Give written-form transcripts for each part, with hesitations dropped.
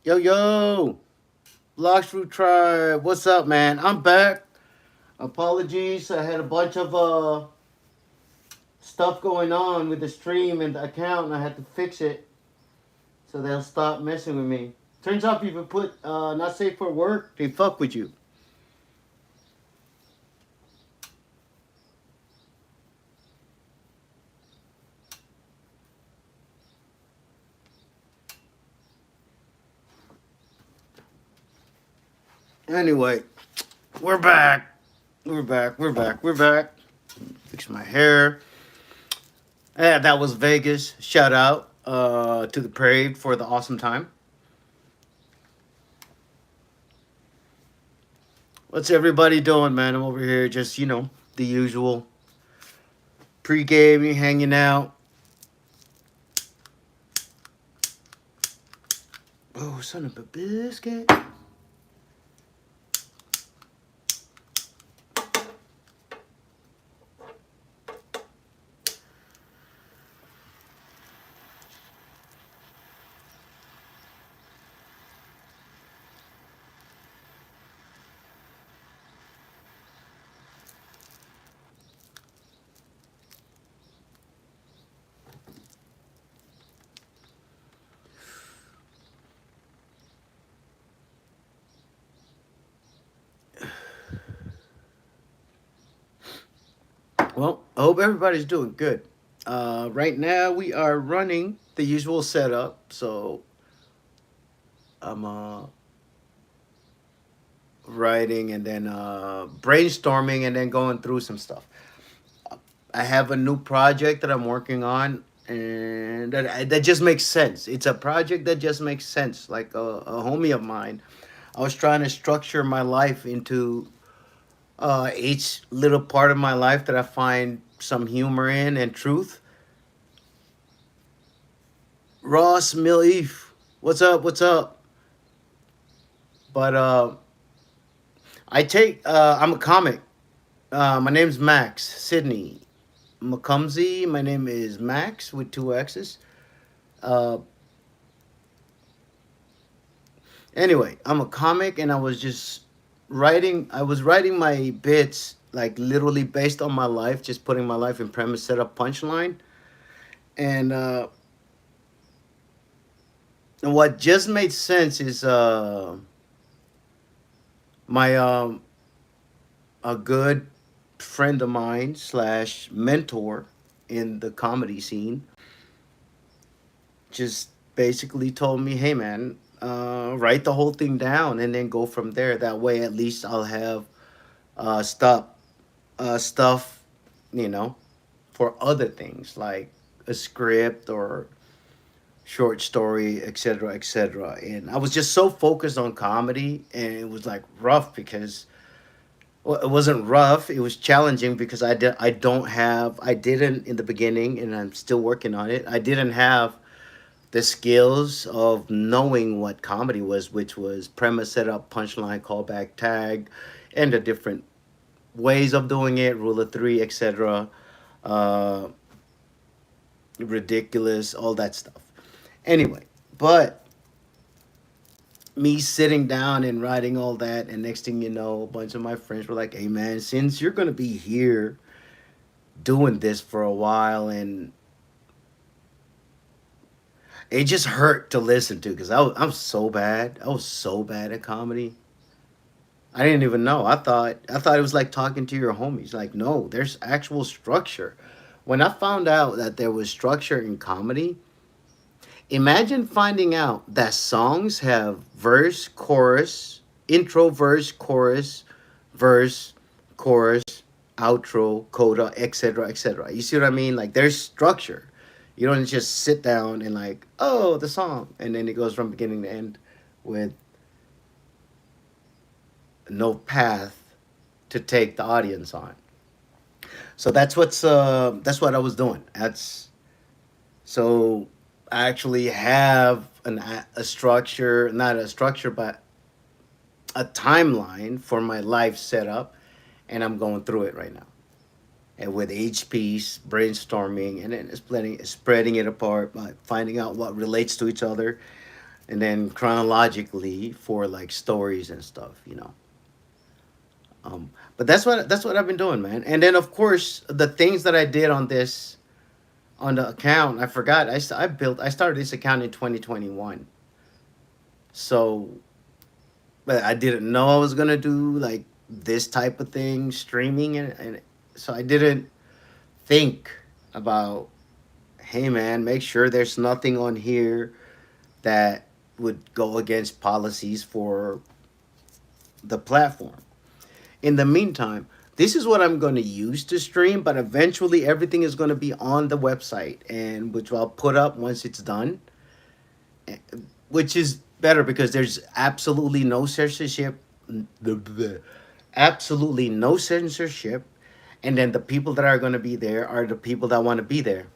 Yo, yo, Blox Fruit Tribe, what's up, man? I'm back. Apologies, I had a bunch of stuff going on with the stream and the account, and I had to fix it so they'll stop messing with me. Turns out if you put not safe for work, they fuck with you. Anyway, we're back. We're back. Fix my hair. Yeah, that was Vegas. Shout out to the parade for the awesome time. What's everybody doing, man? I'm over here just, the usual pre-gaming, hanging out. Oh, son of a biscuit. Well, I hope everybody's doing good. Right now, we are running the usual setup. So I'm writing and then brainstorming and then going through some stuff. I have a new project that I'm working on, and that just makes sense. It's a project that just makes sense. Like a homie of mine, I was trying to structure my life into each little part of my life that I find some humor in and truth. Ross Milif, what's up? What's up? But I'm a comic. My name's Max Sydney McCumsey. My name is Max with two X's. Uh, anyway, I'm a comic, and I was writing my bits like literally based on my life, just putting my life in premise, set up punchline, and what just made sense is my a good friend of mine slash mentor in the comedy scene just basically told me, "Hey, man, write the whole thing down and then go from there. That way, at least I'll have stuff, stuff, you know, for other things like a script or short story, etc., etc." And I was just so focused on comedy, and it was like rough because well, it wasn't rough. It was challenging because I didn't in the beginning, and I'm still working on it. I didn't have the skills of knowing what comedy was, which was premise, setup, punchline, callback, tag, and the different ways of doing it, rule of three, etc. Uh, ridiculous, all that stuff. Anyway, but me sitting down and writing all that, and next thing you know, a bunch of my friends were like, "Hey, man, since you're gonna be here doing this for a while," and it just hurt to listen to because I'm so bad. I was so bad at comedy. I didn't even know. I thought it was like talking to your homies. Like, no, there's actual structure. When I found out that there was structure in comedy, imagine finding out that songs have verse, chorus, intro, verse, chorus, outro, coda, etc., etc. You see what I mean? Like, there's structure. You don't just sit down and like, oh, the song, and then it goes from beginning to end with no path to take the audience on. So that's what I was doing. That's so I actually have a structure, not a structure, but a timeline for my life setup, and I'm going through it right now. And with each piece, brainstorming, and then splitting, spreading it apart, by finding out what relates to each other, and then chronologically for like stories and stuff. But that's what I've been doing, man. And then of course the things that I did on the account, I forgot. I started this account in 2021. So, but I didn't know I was gonna do like this type of thing, streaming, and so I didn't think about, hey man, make sure there's nothing on here that would go against policies for the platform. In the meantime, this is what I'm going to use to stream, but eventually everything is going to be on the website, and which I'll put up once it's done, which is better because there's absolutely no censorship. Absolutely no censorship. And then the people that are going to be there are the people that want to be there.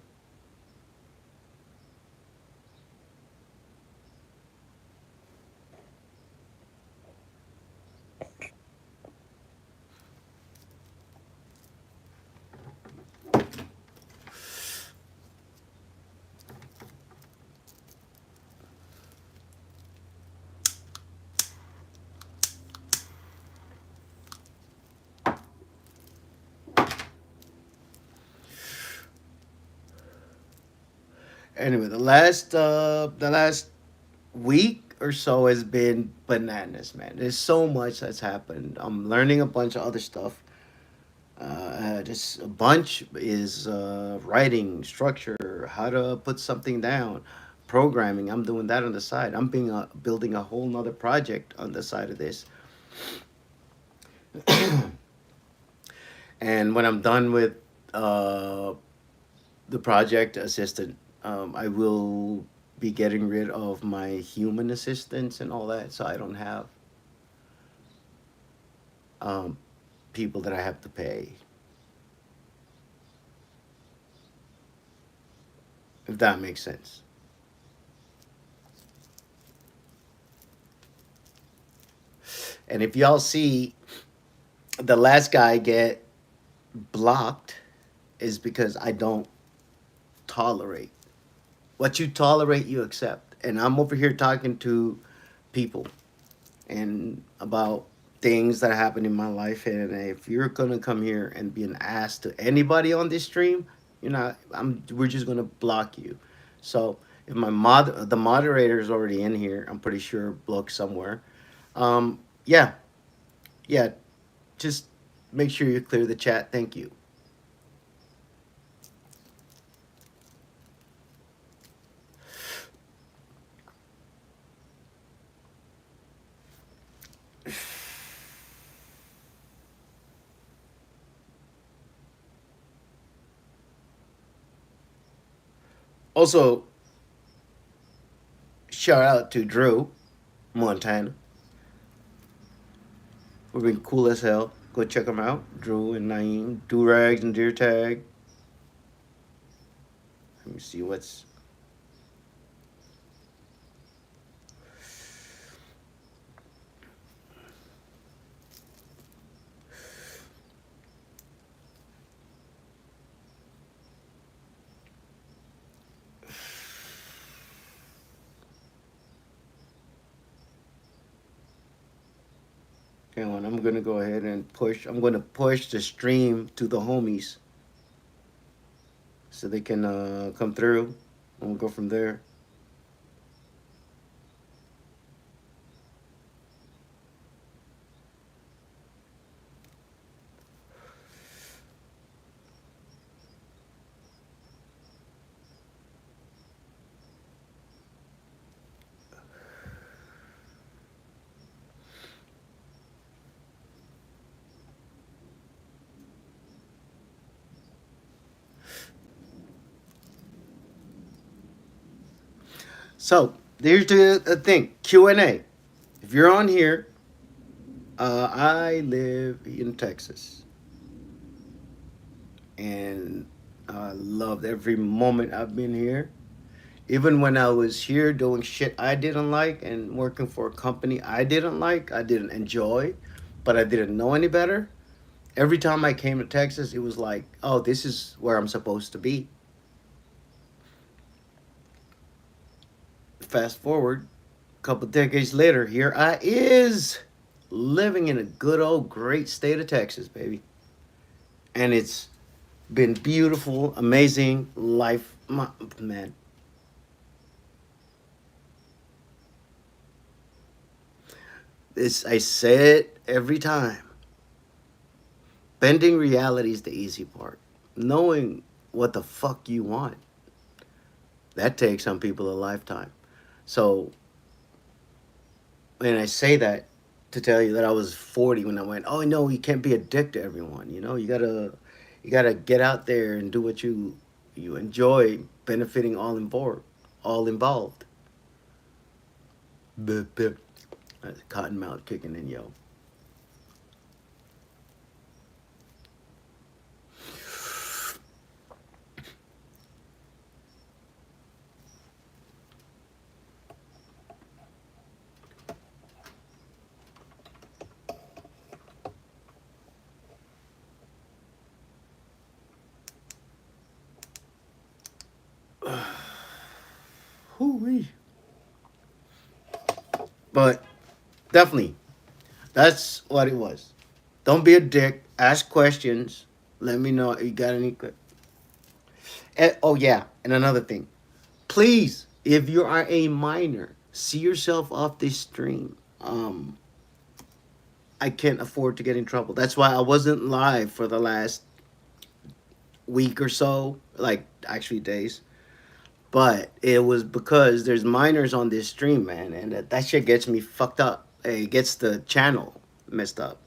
Anyway, the last week or so has been bananas, man. There's so much that's happened. I'm learning a bunch of other stuff. Just a bunch is writing, structure, how to put something down, programming. I'm doing that on the side. I'm building a whole nother project on the side of this. And when I'm done with uh, the project assistant, I will be getting rid of my human assistants and all that, so I don't have um, people that I have to pay. If that makes sense. And if y'all see the last guy get blocked, is because I don't tolerate. What you tolerate, you accept. And I'm over here talking to people and about things that happen in my life. And if you're gonna come here and be an ass to anybody on this stream, you're not. We're just gonna block you. So if the moderator is already in here, I'm pretty sure blocked somewhere. Yeah, yeah. Just make sure you clear the chat. Thank you. Also, shout out to Drew Montana. We've been cool as hell. Go check them out. Drew and Naeem, Do Rags and Deer Tag. Let me see what's. Hang on, I'm gonna go ahead and push. I'm gonna push the stream to the homies so they can come through, and we'll go from there. So here's the thing: Q&A. If you're on here, I live in Texas, and I loved every moment I've been here. Even when I was here doing shit I didn't like and working for a company I didn't like, I didn't enjoy, but I didn't know any better. Every time I came to Texas, it was like, oh, this is where I'm supposed to be. Fast forward, couple decades later, here I is living in a good old great state of Texas, baby. And it's been beautiful, amazing life, man. This I say it every time. Bending reality is the easy part. Knowing what the fuck you want, that takes some people a lifetime. So, and I say that to tell you that I was 40 when I went, oh no, you can't be a dick to everyone. You gotta get out there and do what you enjoy, benefiting all involved. Buh, buh. That's Cottonmouth kicking in, yo. Hoo-wee. But definitely, that's what it was. Don't be a dick. Ask questions. Let me know if you got any. Oh yeah, and another thing. Please, if you are a minor, see yourself off this stream. I can't afford to get in trouble. That's why I wasn't live for the last week or so, like actually days. But it was because there's minors on this stream, man, and that shit gets me fucked up. It gets the channel messed up.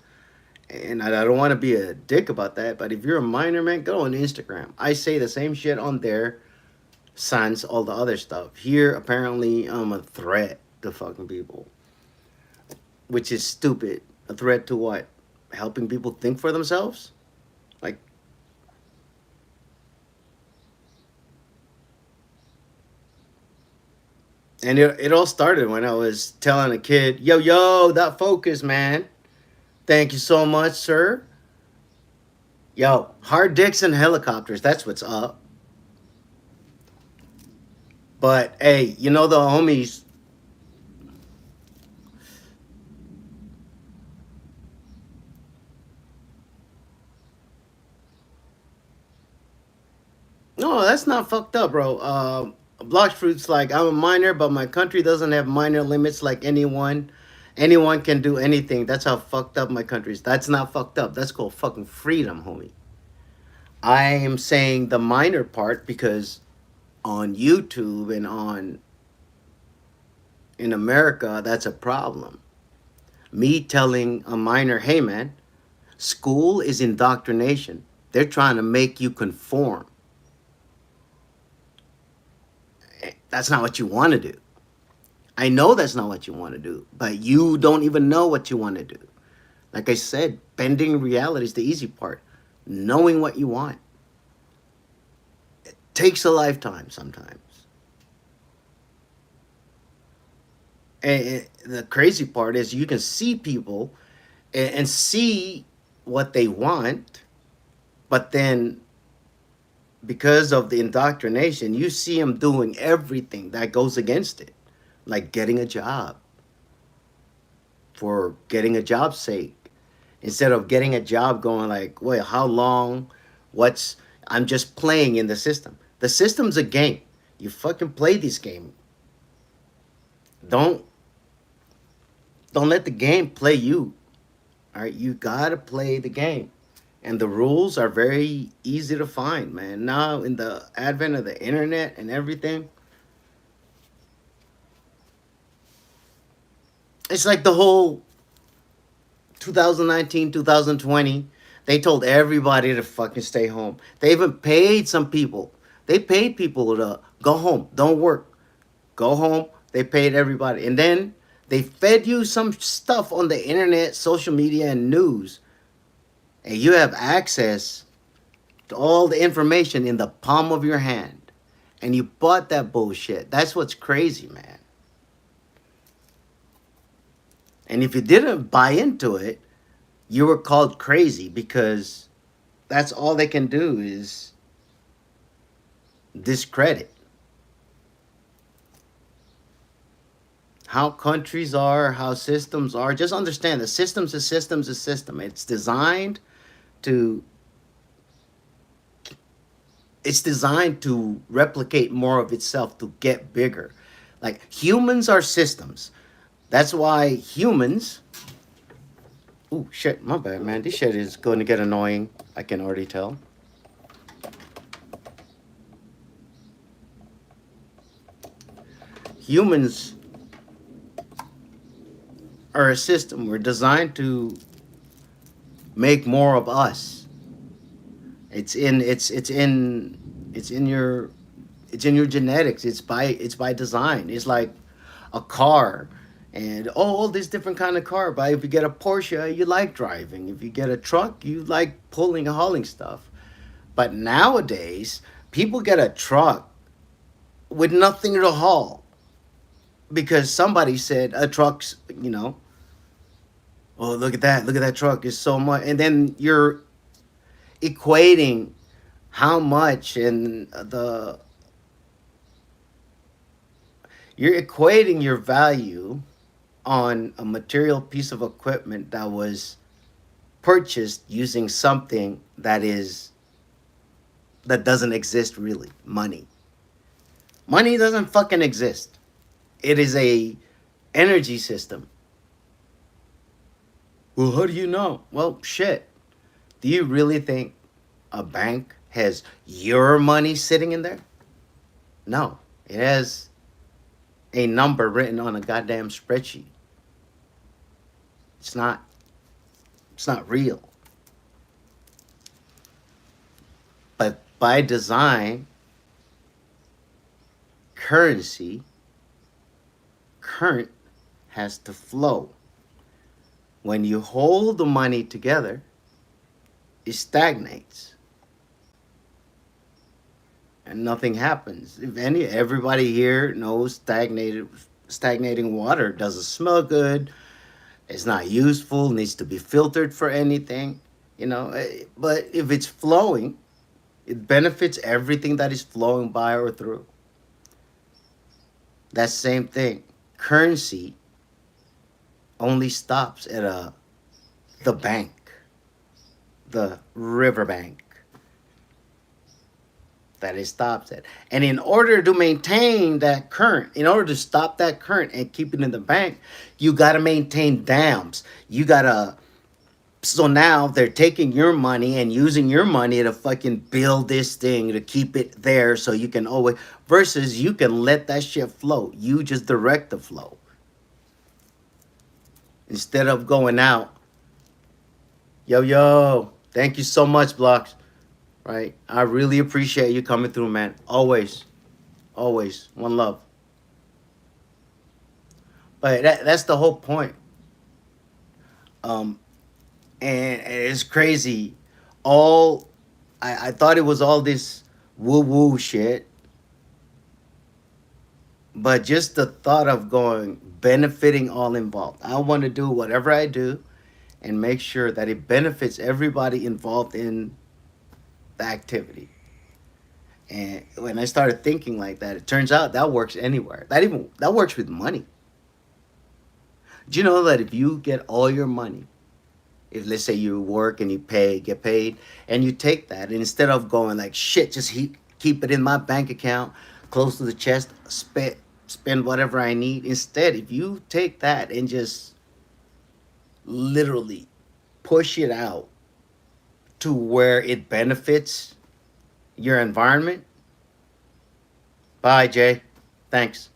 And I don't want to be a dick about that, but if you're a minor, man, go on Instagram. I say the same shit on there, sans all the other stuff. Here, apparently, I'm a threat to fucking people, which is stupid. A threat to what? Helping people think for themselves? Like, and it all started when I was telling a kid, yo, that focus, man. Thank you so much, sir. Yo, hard dicks and helicopters. That's what's up. But hey, the homies. No, that's not fucked up, bro. Block Fruit's like, I'm a minor, but my country doesn't have minor limits like anyone. Anyone can do anything. That's how fucked up my country is. That's not fucked up. That's called fucking freedom, homie. I am saying the minor part because on YouTube and on in America, that's a problem. Me telling a minor, hey man, school is indoctrination. They're trying to make you conform. That's not what you want to do. I know that's not what you want to do, but you don't even know what you want to do. Like I said, bending reality is the easy part. Knowing what you want takes a lifetime sometimes. And the crazy part is you can see people and see what they want, but then because of the indoctrination, you see them doing everything that goes against it, like getting a job for getting a job's sake, instead of getting a job going like, wait, how long? What's I'm just playing in the system. The system's a game. You fucking play this game. Don't don't let the game play you. All right, you gotta play the game, and the rules are very easy to find, man. Now in the advent of the internet and everything, it's like the whole 2019, 2020. They told everybody to fucking stay home. They even paid some people. They paid people to go home, don't work, go home. They paid everybody, and then they fed you some stuff on the internet, social media, and news, and you have access to all the information in the palm of your hand, and you bought that bullshit. That's what's crazy, man. And if you didn't buy into it, you were called crazy because that's all they can do is discredit. how countries are, how systems are. Just understand the system's a system's a system. To it's designed to replicate more of itself to get bigger. Like humans are systems. That's why humans. Oh shit, my bad, man. This shit is going to get annoying. I can already tell. Humans are a system. We're designed to make more of us. It's in your genetics. It's by design. It's like a car, and all these different kind of car. But if you get a Porsche, you like driving. If you get a truck, you like pulling and hauling stuff. But nowadays, people get a truck with nothing to haul because somebody said a truck's, oh, look at that truck is so much, and then you're equating how much and the you're equating your value on a material piece of equipment that was purchased using something that doesn't exist really. Money doesn't fucking exist. It is a energy system. Well, how do you know? Well, shit. Do you really think a bank has your money sitting in there? No. It has a number written on a goddamn spreadsheet. It's not it's not real. But by design, currency, current has to flow. When you hold the money together, it stagnates and nothing happens. If everybody here knows stagnating water doesn't smell good, it's not useful, needs to be filtered for anything, but if it's flowing, it benefits everything that is flowing by or through. That same thing. Currency only stops at the bank, the riverbank that it stops at. And in order to maintain that current, in order to stop that current and keep it in the bank, you got to maintain dams. You got to. So now they're taking your money and using your money to fucking build this thing to keep it there so you can always. Versus you can let that shit flow. You just direct the flow. Instead of going out, yo, thank you so much, Blocks. Right? I really appreciate you coming through, man. Always. Always. One love. But that's the whole point. Um, and it's crazy. All I thought it was all this woo woo shit, but just the thought of going benefiting all involved. I want to do whatever I do and make sure that it benefits everybody involved in the activity. And when I started thinking like that, it turns out that works anywhere. That works with money. Do you know that if you get all your money, if let's say you work and get paid, and you take that, and instead of going like shit, just keep it in my bank account, close to the chest, spend whatever I need. Instead, if you take that and just literally push it out to where it benefits your environment. Bye, Jay. Thanks.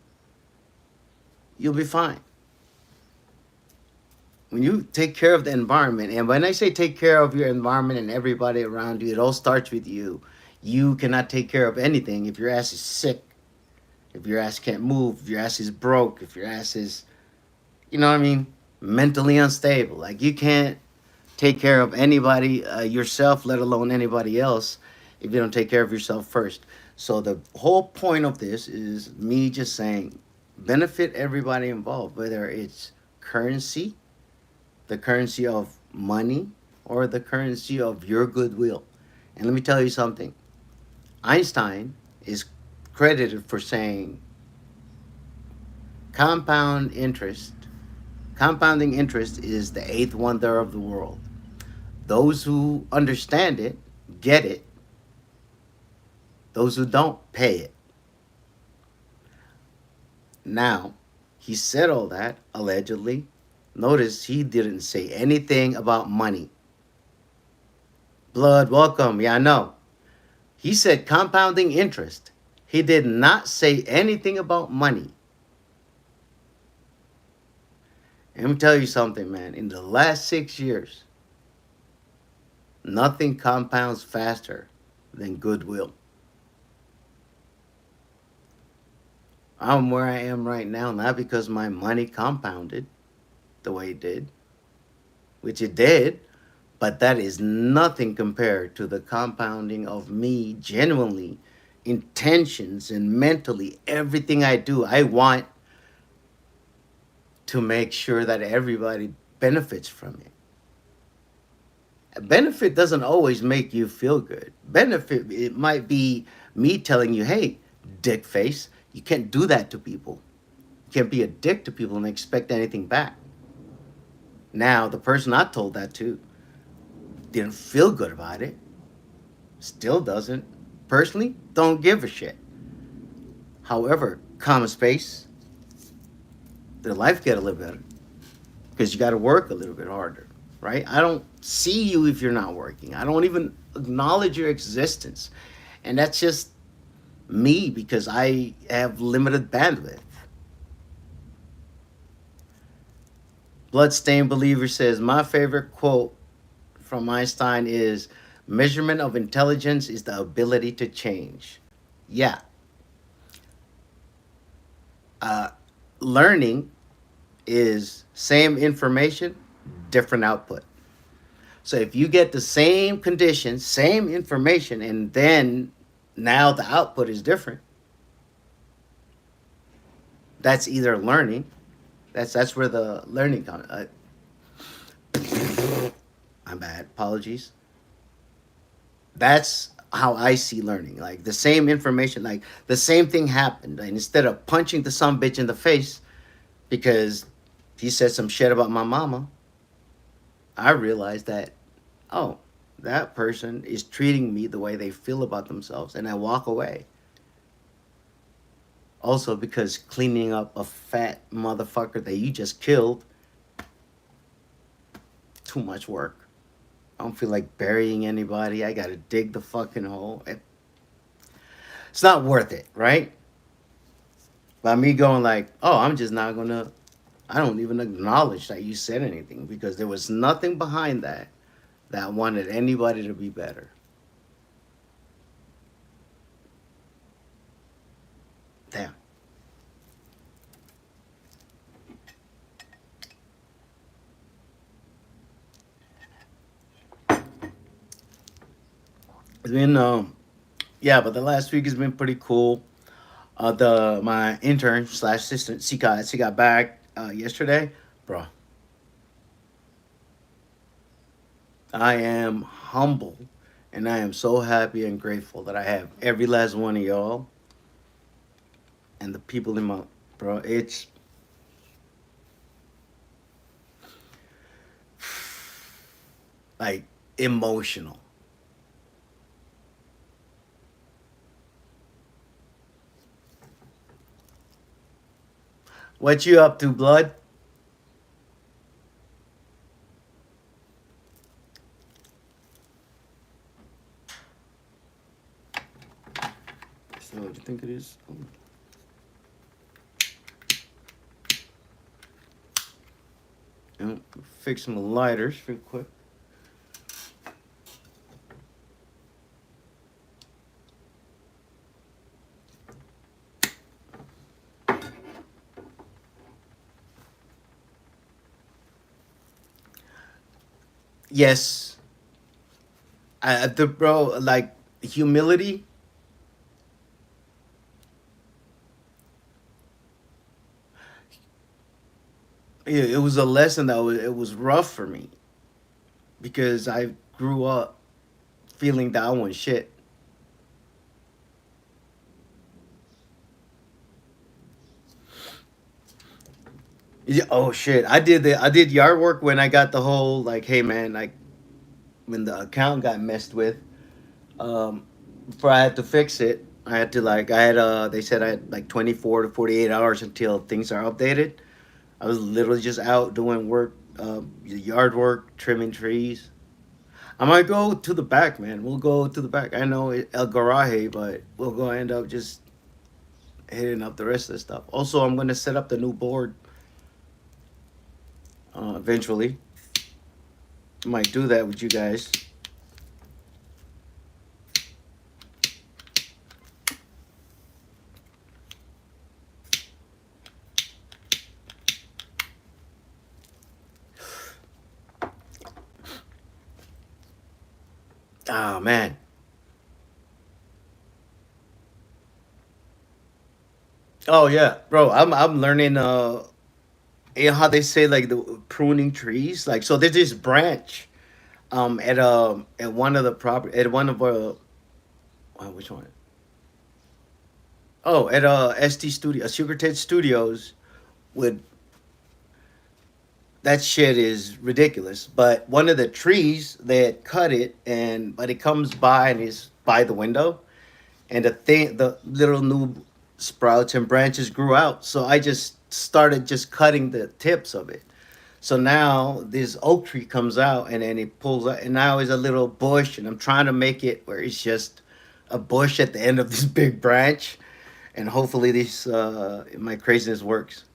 You'll be fine. When you take care of the environment, and when I say take care of your environment and everybody around you, it all starts with you. You cannot take care of anything if your ass is sick, if your ass can't move, if your ass is broke, if your ass is, you know what I mean, mentally unstable. Like you can't take care of anybody, yourself, let alone anybody else, if you don't take care of yourself first. So the whole point of this is me just saying benefit everybody involved, whether it's currency, the currency of money, or the currency of your goodwill. And let me tell you something. Einstein is credited for saying Compound interest. Compounding interest is the eighth wonder of the world. Those who understand it get it. Those who don't pay it. Now, he said all that allegedly. Notice he didn't say anything about money. Blood, welcome. Yeah, I know. He said compounding interest. He did not say anything about money. Let me tell you something, man. In the last 6 years, nothing compounds faster than goodwill. I'm where I am right now, not because my money compounded the way it did, which it did, but that is nothing compared to the compounding of me genuinely, intentions, and mentally everything I do. I want to make sure that everybody benefits from it. Benefit doesn't always make you feel good. Benefit, it might be me telling you, hey, dick face, you can't do that to people. You can't be a dick to people and expect anything back. Now, the person I told that to didn't feel good about it, still doesn't. Personally, don't give a shit. However, common space, their life get a little better because you got to work a little bit harder, right? I don't see you if you're not working. I don't even acknowledge your existence. And that's just me because I have limited bandwidth. Bloodstained Believer says, my favorite quote from Einstein is, measurement of intelligence is the ability to change. Yeah. Uh, Learning is same information, different output. So if you get the same conditions, same information, and then now the output is different, that's either learning. That's where the learning comes. I'm bad. Apologies. That's how I see learning. Like the same information, like the same thing happened. And instead of punching the some bitch in the face because he said some shit about my mama, I realized that, oh, that person is treating me the way they feel about themselves, and I walk away. Also, because cleaning up a fat motherfucker that you just killed, too much work. I don't feel like burying anybody. I gotta dig the fucking hole. It's not worth it, right? By me going like, oh, I'm just not gonna. I don't even acknowledge that you said anything because there was nothing behind that that wanted anybody to be better. Damn. It's been yeah, but the last week has been pretty cool. The my intern slash assistant, she got back yesterday, bro. I am humble, and I am so happy and grateful that I have every last one of y'all and the people in my, bro. It's like emotional. What you up to, blood? So what do you think it is? Fix some lighters real quick. Yes, the bro, like humility. It was a lesson that it was rough for me because I grew up feeling that I was shit. Yeah, oh shit! I did yard work when I got the whole like, hey man, like when the account got messed with. Um, Before I had to fix it, I had to like I had they said I had like 24 to 48 hours until things are updated. I was literally just out doing work, yard work, trimming trees. I might go to the back, man. We'll go to the back. I know El Garaje, but we'll go end up just hitting up the rest of the stuff. Also, I'm gonna set up the new board eventually. Might do that with you guys. Oh man. Oh yeah, bro. I'm learning. You know how they say like the pruning trees. Like so, there's this branch. At one of the property at one of which one? Oh, at ST Studio, Sugar Ted Studios. With that shit is ridiculous. But one of the trees they had cut it, and but it comes by and is by the window, and the little new sprouts and branches grew out. So I just started just cutting the tips of it. So now this oak tree comes out and then it pulls out, and now it's a little bush, and I'm trying to make it where it's just a bush at the end of this big branch, and hopefully this my craziness works.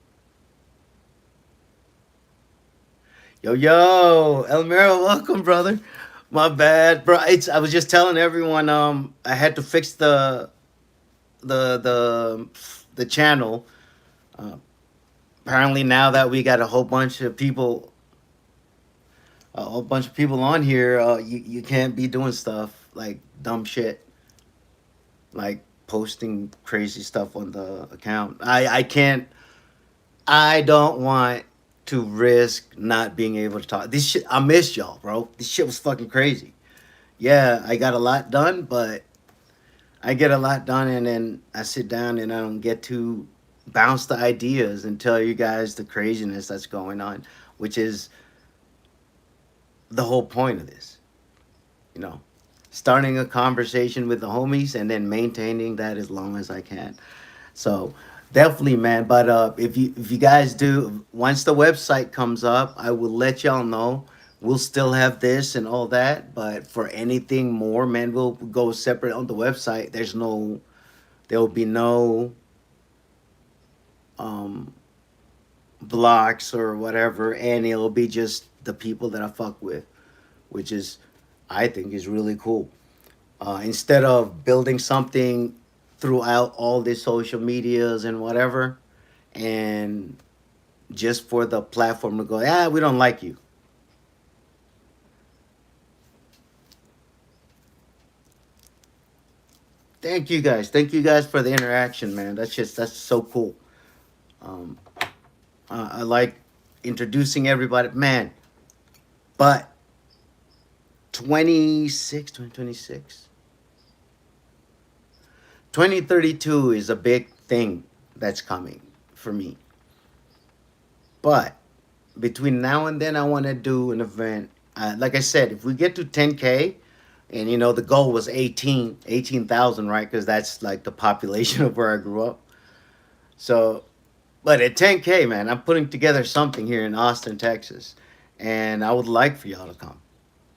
Yo yo, Elmiro, welcome, brother. My bad, bro. I was just telling everyone I had to fix the the the channel. Uh, Apparently now that we got a whole bunch of people on here, you can't be doing stuff like dumb shit, like posting crazy stuff on the account. I can't. I don't want to risk not being able to talk. This shit. I miss y'all, bro. This shit was fucking crazy. Yeah, I got a lot done, but I get a lot done, and then I sit down and I don't get to bounce the ideas and tell you guys the craziness that's going on, which is the whole point of this. You know, starting a conversation with the homies and then maintaining that as long as I can. So definitely, man. But if you guys do, once the website comes up, I will let y'all know. We'll still have this and all that, but for anything more, man, we'll go separate on the website. There will be no um, blocks or whatever, and it'll be just the people that I fuck with, which is, I think, is really cool. Instead of building something throughout all the social medias and whatever, and just for the platform to go, ah, we don't like you. Thank you guys. Thank you guys for the interaction, man. That's so cool. Um, I like introducing everybody, man. But 2026, 2032 is a big thing that's coming for me. But between now and then, I want to do an event. Like I said, if we get to 10K, and the goal was 18,000, right? Because that's like the population of where I grew up. So, but at 10K, man, I'm putting together something here in Austin, Texas, and I would like for y'all to come,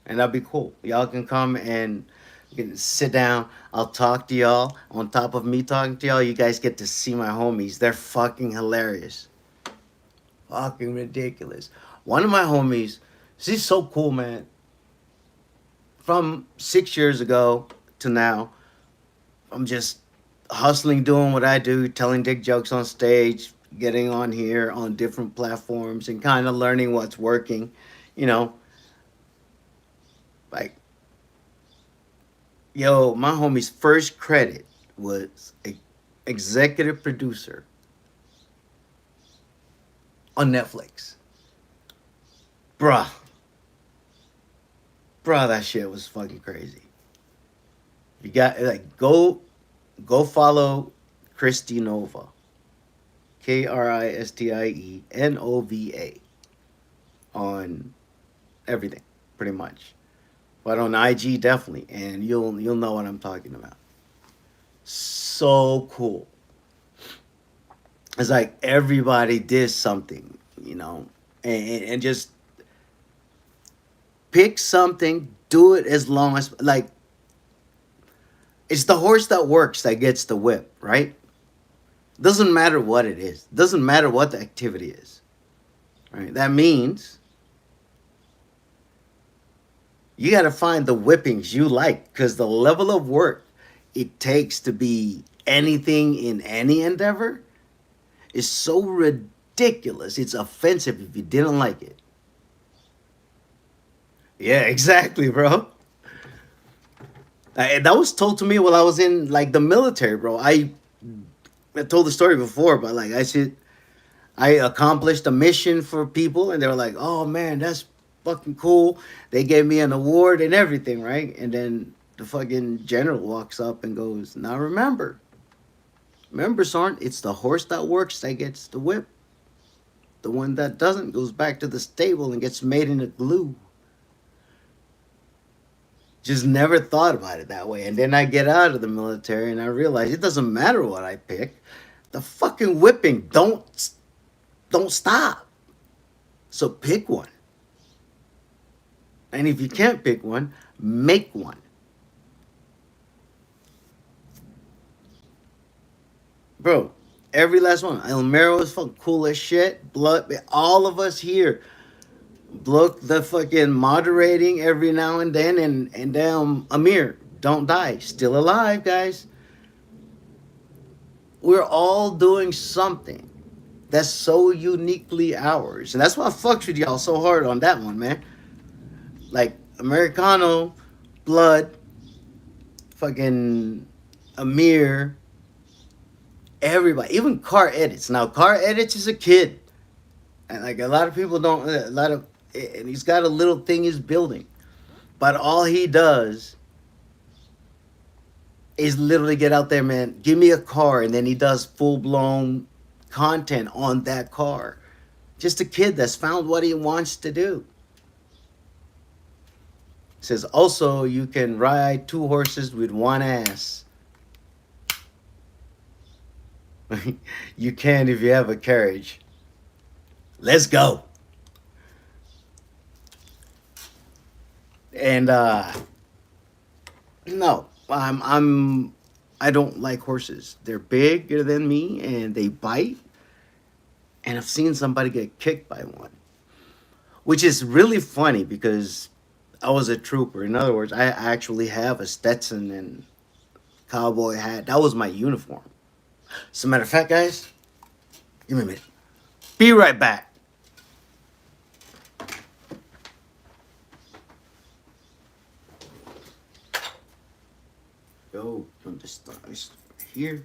and that'd be cool. Y'all can come and you can sit down. I'll talk to y'all. On top of me talking to y'all, you guys get to see my homies. They're fucking hilarious, fucking ridiculous. One of my homies, she's so cool, man. From 6 years ago to now, I'm just hustling, doing what I do, telling dick jokes on stage, getting on here on different platforms, and kind of learning what's working. You know, like, yo, my homie's first credit was executive producer on Netflix. Bruh, bruh, that shit was fucking crazy. You got like go follow Christy Nova. Kristienova on everything, pretty much. But on IG, definitely, and you'll know what I'm talking about. So cool. It's like everybody did something, and just pick something, do it as long as like it's the horse that works that gets the whip, right? Doesn't matter what it is. Doesn't matter what the activity is. Right? That means you got to find the whippings you like because the level of work it takes to be anything in any endeavor is so ridiculous. It's offensive if you didn't like it. Yeah, exactly, bro. That was told to me while I was in like the military, bro. I told the story before, but like I accomplished a mission for people, and they were like, "Oh man, that's fucking cool." They gave me an award and everything, right? And then the fucking general walks up and goes, "Now remember, Sorn, it's the horse that works that gets the whip. The one that doesn't goes back to the stable and gets made into glue." Just never thought about it that way. And then I get out of the military and I realize it doesn't matter what I pick. The fucking whipping don't stop. So pick one. And if you can't pick one, make one. Bro, every last one. Elmero is fucking cool as shit. Blood, all of us here. Look, the fucking moderating every now and then. And damn, Amir, don't die. Still alive, guys. We're all doing something that's so uniquely ours. And that's why I fucks with y'all so hard on that one, man. Like, Americano, Blood, fucking Amir, everybody, even car edits. Now, car edits is a kid, and like a lot of people don't. A lot of, and he's got a little thing he's building, but all he does is literally get out there, man. Give me a car, and then he does full blown content on that car. Just a kid that's found what he wants to do. Says also you can ride two horses with one ass. You can if you have a carriage. Let's go. And no, I don't like horses. They're bigger than me and they bite. And I've seen somebody get kicked by one, which is really funny because I was a trooper. In other words, I actually have a Stetson and cowboy hat. That was my uniform. As a matter of fact, guys, give me a minute. Be right back. Go from the start here.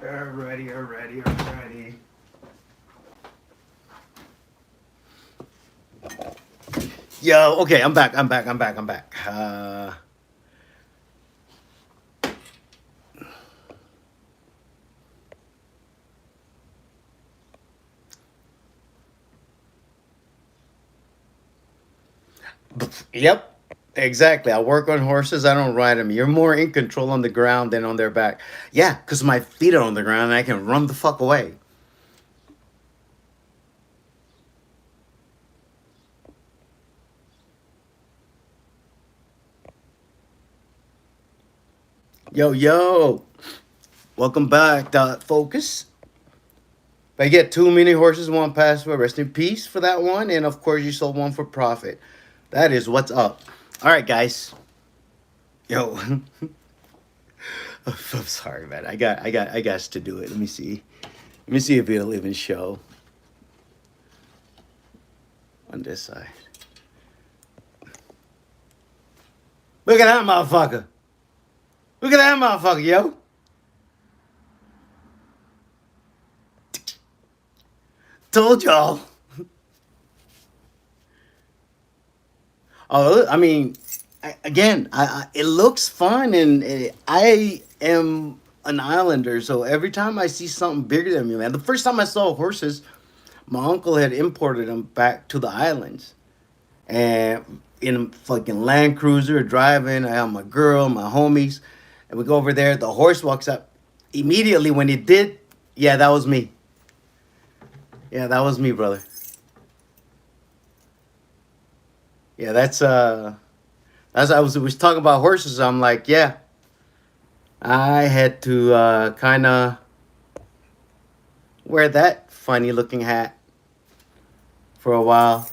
Alrighty, alrighty, alrighty. Yo, okay, I'm back. I'm back. I'm back. I'm back. Yep. Exactly. I work on horses. I don't ride them. You're more in control on the ground than on their back. Yeah, because my feet are on the ground and I can run the fuck away. Yo, yo. Welcome back, Focus. If I get too many horses, one password. Rest in peace for that one. And of course, you sold one for profit. That is what's up. All right, guys. Yo. I'm sorry, man. I got to do it. Let me see. Let me see if it'll even show on this side. Look at that motherfucker. Look at that motherfucker, yo. Told y'all. Oh, I mean, again, it looks fun, and I am an islander, so every time I see something bigger than me, man. The first time I saw horses, my uncle had imported them back to the islands, and in a fucking Land Cruiser driving. I have my girl, my homies, and we go over there. The horse walks up immediately when it did. Yeah, that was me. Yeah, that was me, brother. Yeah, that's I was talking about horses. I'm like, yeah, I had to kind of wear that funny looking hat for a while.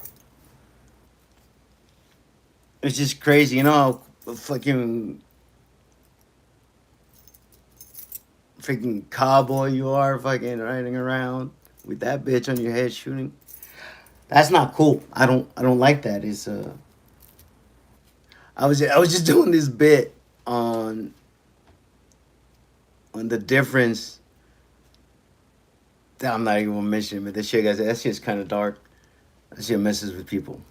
It's just crazy, you know, how fucking freaking cowboy you are, fucking riding around with that bitch on your head shooting. That's not cool. I don't like that. It's I was just doing this bit on the difference. That I'm not even gonna mention it, but this shit, guys, that shit's kind of dark. That shit messes with people.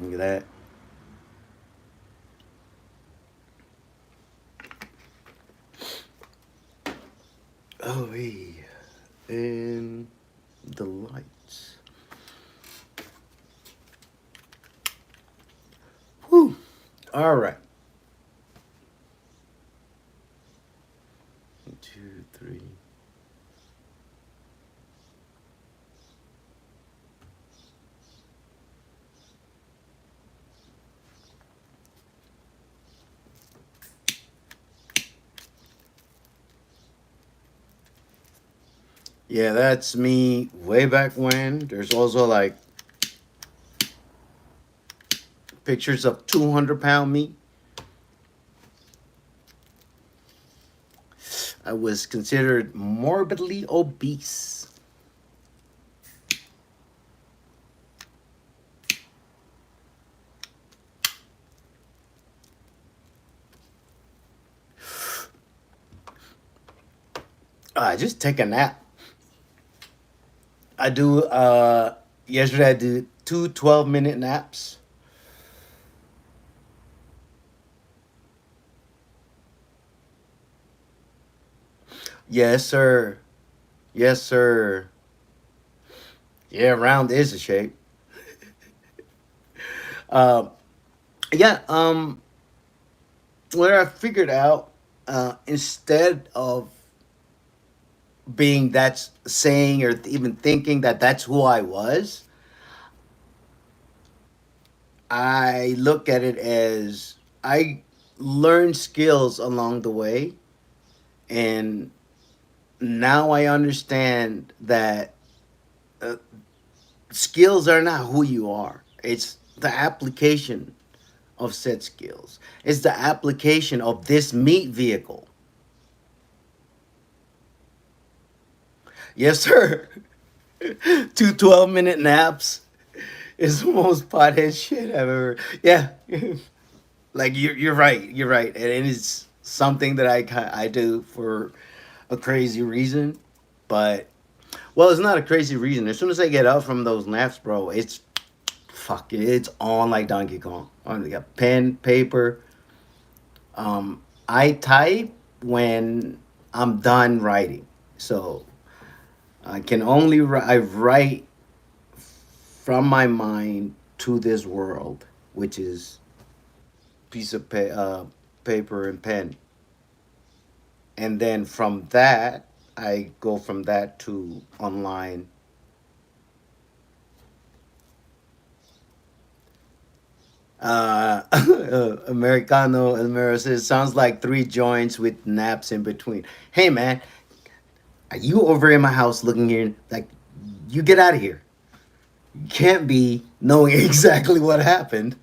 Look at that. Oh, hey. And the lights. Whew. All right. 1, 2, 3. Yeah, that's me way back when. There's also like pictures of 200-pound me. I was considered morbidly obese. I just take a nap. I do, yesterday I did two 12-minute naps. Yes, sir. Yes, sir. Yeah, round is a shape. Uh, yeah, what I figured out, instead of being that saying or even thinking that that's who I was, I look at it as I learned skills along the way, and now I understand that uh, skills are not who you are. It's the application of said skills. It's the application of this meat vehicle. Yes, sir. Two 12-minute naps. It's the most pothead shit I've ever. Yeah, like you're right. You're right, and it is something that I do for a crazy reason, but well, it's not a crazy reason. As soon as I get up from those naps, bro, it's fuck it. It's on like Donkey Kong. I got pen, paper. I type when I'm done writing, so I can only I write from my mind to this world, which is piece of paper and pen, and then from that I go from that to online. Americano Elmero says sounds like three joints with naps in between. Hey man, are you over in my house looking here? Like, you get out of here. You can't be knowing exactly what happened.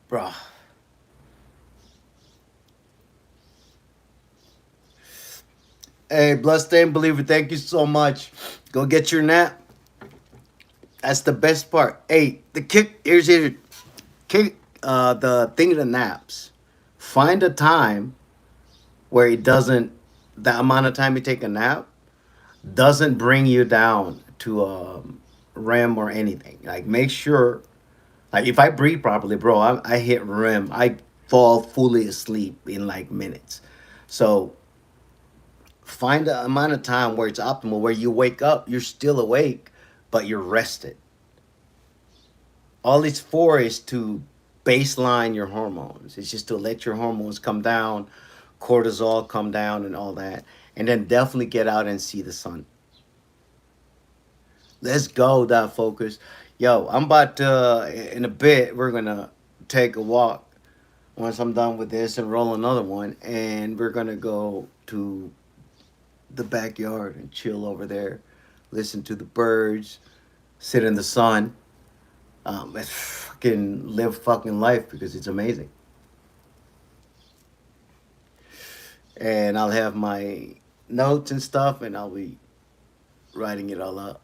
Bruh. Hey, Bloodstained Believer, thank you so much. Go get your nap. That's the best part. Hey, the kick, here's here. Kick, the thing of the naps. Find a time where it doesn't, the amount of time you take a nap doesn't bring you down to REM or anything. Like, make sure, like, if I breathe properly, bro, I hit REM. I fall fully asleep in like minutes. So find the amount of time where it's optimal, where you wake up, you're still awake, but you're rested. All it's for is to baseline your hormones. It's just to let your hormones come down, cortisol come down, and all that. And then definitely get out and see the sun. Let's go, that focus. Yo, I'm about to, in a bit, we're going to take a walk once I'm done with this and roll another one. And we're going to go to the backyard and chill over there, listen to the birds, sit in the sun, and fucking live fucking life because it's amazing. And I'll have my notes and stuff, and I'll be writing it all up.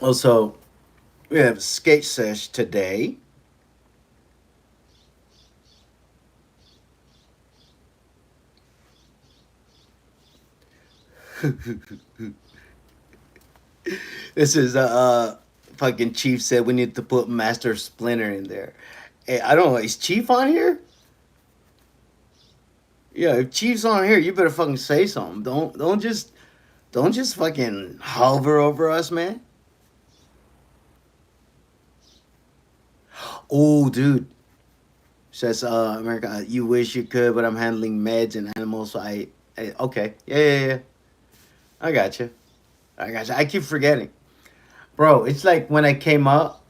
Also, we have skate sesh today. This is fucking Chief said we need to put Master Splinter in there. Hey, I don't know. Is Chief on here? Yeah, if Chief's on here, you better fucking say something. Don't just fucking hover over us, man. Oh, dude. Says America, you wish you could, but I'm handling meds and animals, so okay. Yeah. I got you. I got you. I keep forgetting. Bro, it's like when I came up,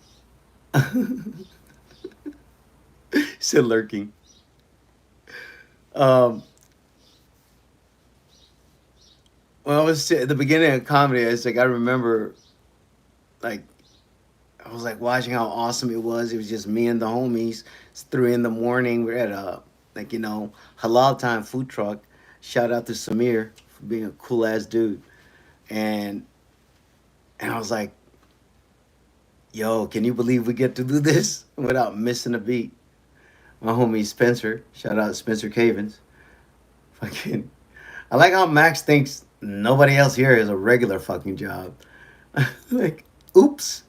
still lurking. Um, when I was at the beginning of comedy, I remember, like, I was like watching how awesome it was. It was just me and the homies. It's 3 in the morning. We're at a, like, halal time food truck. Shout out to Samir for being a cool ass dude. And I was like, yo, can you believe we get to do this without missing a beat? My homie Spencer, shout out Spencer Cavens. Fucking, I like how Max thinks nobody else here has a regular fucking job. Like, oops.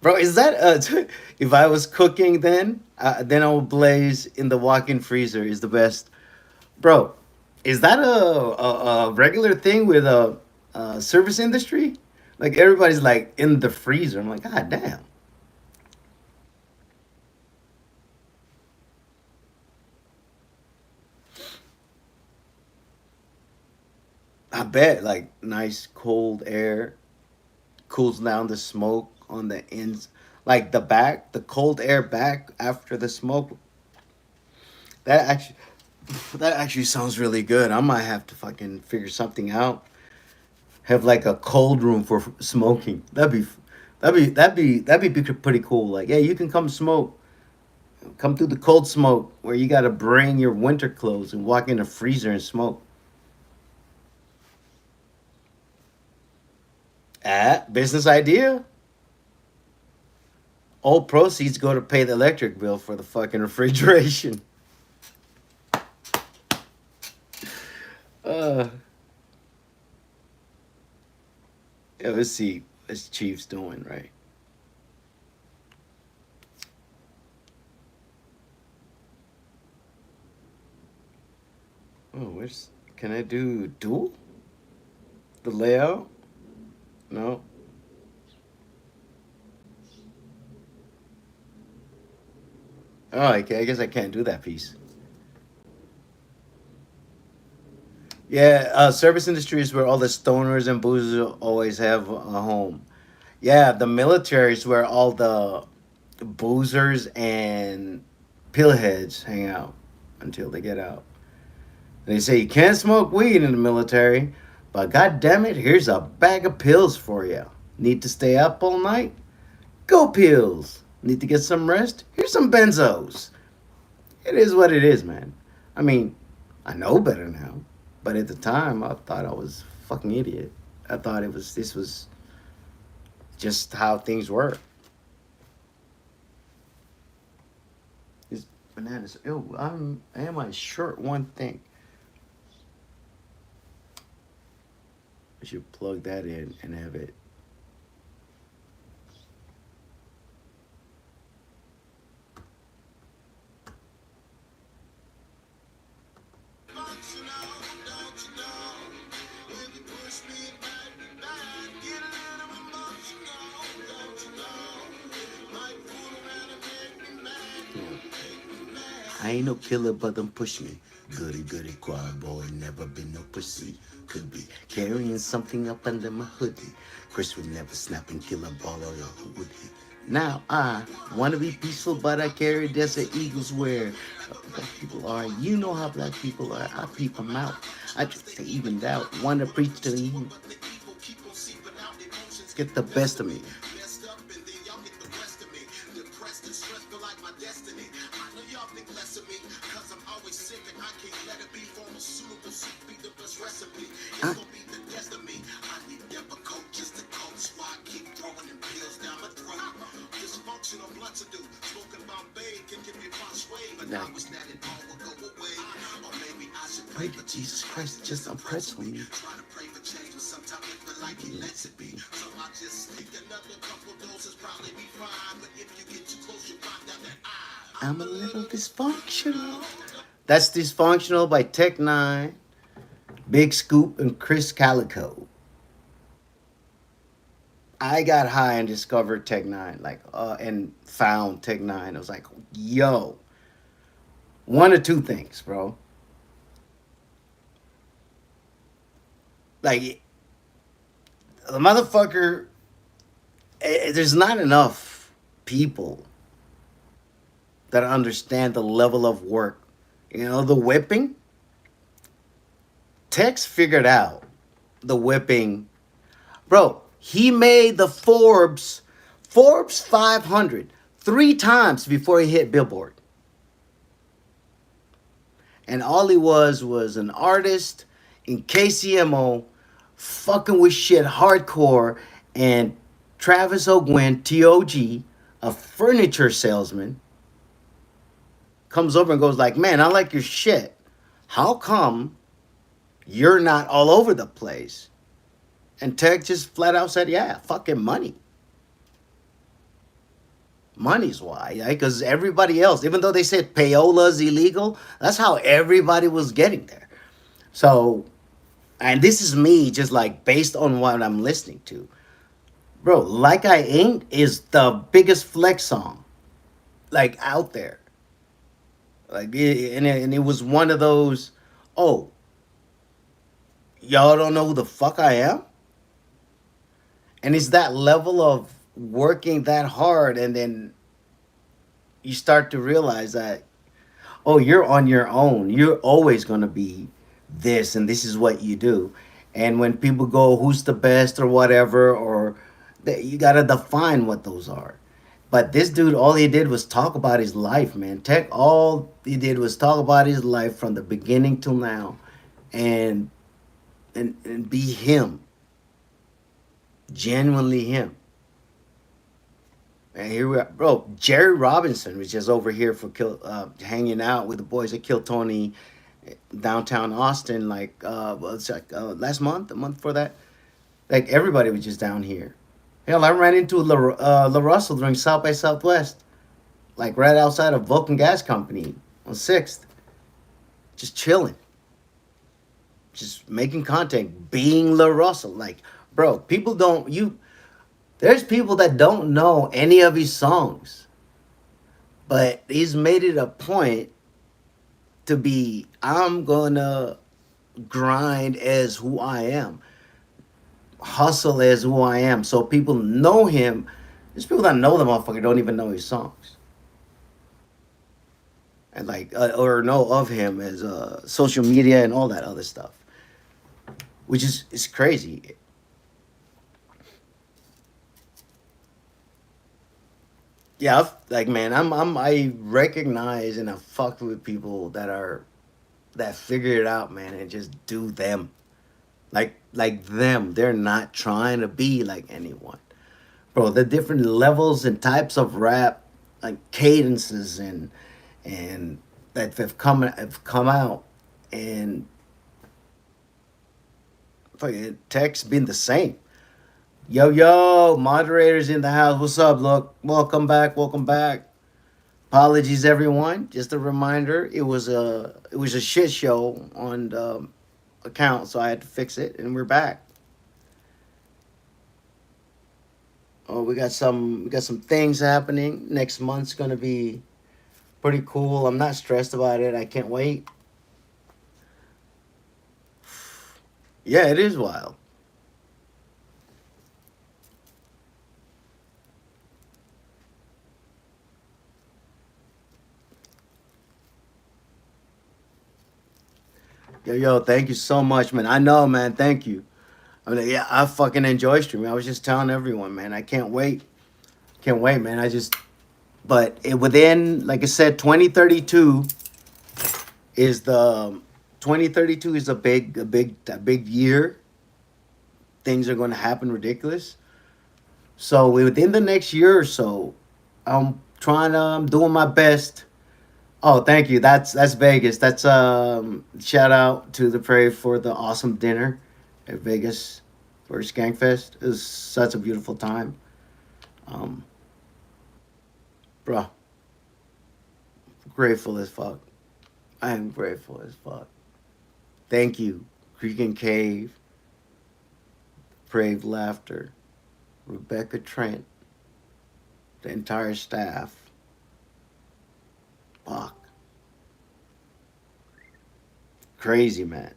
Bro, is that if I was cooking then I would blaze in the walk-in freezer is the best. Bro, Is that a regular thing with a service industry? Like everybody's like in the freezer. I'm like, God damn. I bet like nice cold air cools down the smoke on the ends, like the back, the cold air back after the smoke. That actually, that actually sounds really good. I might have to fucking figure something out. Have like a cold room for smoking. That'd be pretty cool. Like, yeah, you can come smoke. Come through the cold smoke where you gotta bring your winter clothes and walk in the freezer and smoke. Ah, business idea. All proceeds go to pay the electric bill for the fucking refrigeration. Uh, yeah, let's see what's Chiefs doing, right? Oh, where's can I do dual? The layout? No. Oh, okay. I guess I can't do that piece. Yeah, service industry is where all the stoners and boozers always have a home. Yeah, the military is where all the boozers and pillheads hang out until they get out. They say you can't smoke weed in the military, but god damn it, here's a bag of pills for you. Need to stay up all night? Go pills. Need to get some rest? Here's some benzos. It is what it is, man. I mean, I know better now, but at the time I thought I was a fucking idiot. I thought it was this was just how things were. These bananas. Ew, am I short one thing? I should plug that in and have it. I ain't no killer, but them push me. Goody goody quad boy, never been no pussy. Could be carrying something up under my hoodie. Chris would never snap and kill a ball or a would he? Now I wanna be peaceful, but I carry desert eagles where black people are. You know how black people are. I peep them out. I just say even out. Wanna preach to you. Get the best of me. I, now, pray to Jesus Christ, just impress with me. Let it be. I'm a little dysfunctional. That's Dysfunctional by Tech Nine, Big Scoop, and Chris Calico. I got high and discovered Tech Nine, like, and found Tech Nine. I was like, yo, one or two things, bro. Like, the motherfucker, there's not enough people that understand the level of work. You know, the whipping. Tex figured out the whipping. Bro, he made the Forbes 500 three times before he hit Billboard. And all he was an artist in KCMO fucking with shit hardcore. And Travis O'Gwen, TOG, a furniture salesman, comes over and goes like, man, I like your shit. How come you're not all over the place? And Tech just flat out said, yeah, fucking money. Money's why, because everybody else, even though they said payola's illegal, that's how everybody was getting there. So, and this is me just like based on what I'm listening to. Bro, Like I Ain't is the biggest flex song like out there. And it was one of those, oh, y'all don't know who the fuck I am? And it's that level of working that hard and then you start to realize that, oh, you're on your own. You're always going to be this, and this is what you do. And when people go, who's the best or whatever, or you got to define what those are. But this dude, all he did was talk about his life, man. Tech, all he did was talk about his life from the beginning till now, and and be him, genuinely him. And here we are, bro. Jerry Robinson was just over here for hanging out with the boys at Kill Tony downtown Austin, like well, it's like last month, a month before that. Like everybody was just down here. Hell, I ran into La Russell during South by Southwest, like right outside of Vulcan Gas Company on Sixth, just chilling, just making content, being La Russell. Like, bro, people don't you. There's people that don't know any of his songs, but he's made it a point to be. I'm gonna grind as who I am, hustle as who I am. So people know him. There's people that know the motherfucker don't even know his songs, and like or know of him as social media and all that other stuff, which is crazy. Yeah, like man, I recognize and I fuck with people that figure it out, man, and just do them. Like them. They're not trying to be like anyone. Bro, the different levels and types of rap, like cadences and that have come out, and fucking text been the same. Yo yo, moderators in the house. What's up? Look, welcome back. Welcome back. Apologies, everyone. Just a reminder. It was a shit show on the account, so I had to fix it, and we're back. Oh, we got some things happening. Next month's gonna be pretty cool. I'm not stressed about it. I can't wait. Yeah, it is wild. Yo, yo, thank you so much, man. I know, man. Thank you. I mean, yeah, I fucking enjoy streaming. I was just telling everyone, man. I can't wait. Can't wait, man. But within, like I said, 2032 is the 2032 is a big year. Things are going to happen ridiculous. So within the next year or so, I'm doing my best. Oh, thank you. That's Vegas. That's shout out to the Prairie for the awesome dinner at Vegas for Skankfest. It was such a beautiful time. Um, bro, grateful as fuck. I am grateful as fuck. Thank you, Creek and Cave, Brave Laughter, Rebecca Trent, the entire staff. Fuck, crazy man.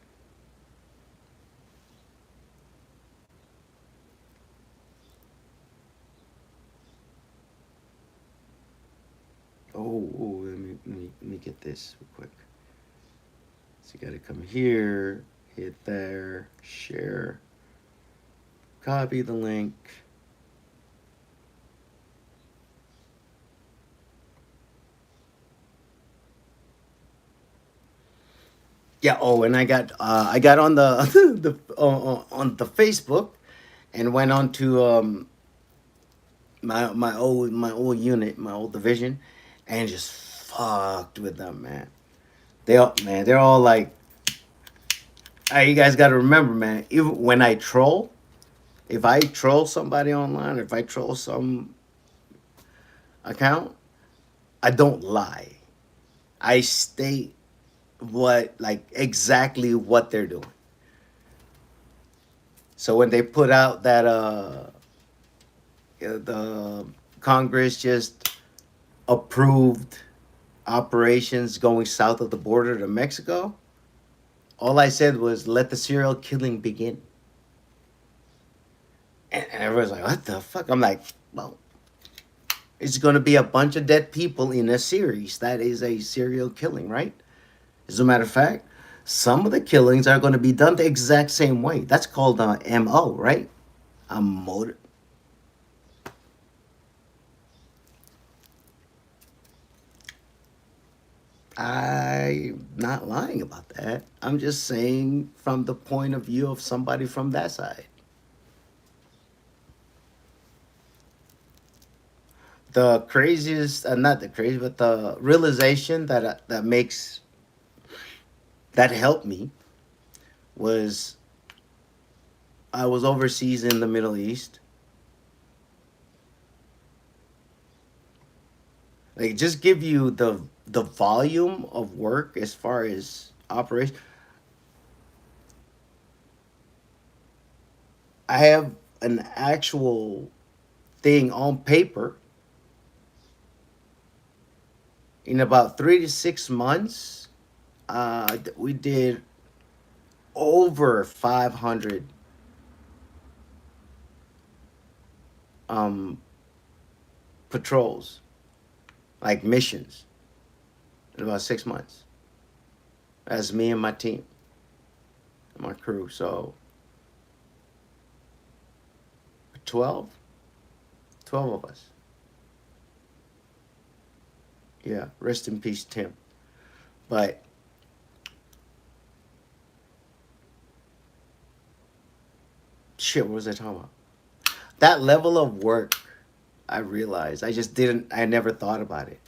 Oh, let me get this real quick. So you gotta come here, hit there, share, copy the link. Yeah. Oh, and I got on the on the Facebook and went on to my old unit, my old division, and just fucked with them, man. They're all like, hey, you guys got to remember, man. Even when I troll, if I troll somebody online, or if I troll some account, I don't lie. I state what, like, exactly what they're doing. So when they put out that the Congress just approved operations going south of the border to Mexico, all I said was let the serial killing begin. And everyone's like, what the fuck? I'm like, well, it's going to be a bunch of dead people in a series. That is a serial killing, right? As a matter of fact, some of the killings are going to be done the exact same way. That's called MO, right? A motor. I'm not lying about that. I'm just saying from the point of view of somebody from that side. The craziest, not the crazy, but the realization that helped me was I was overseas in the Middle East. Like, just give you the volume of work as far as operation. I have an actual thing on paper in about 3 to 6 months. We did over 500 um, patrols, like missions, in about 6 months. As me and my team, my crew. So 12, 12 of us. Yeah, rest in peace, Tim. But shit, what was I talking about? That level of work, I realized I just didn't. I never thought about it.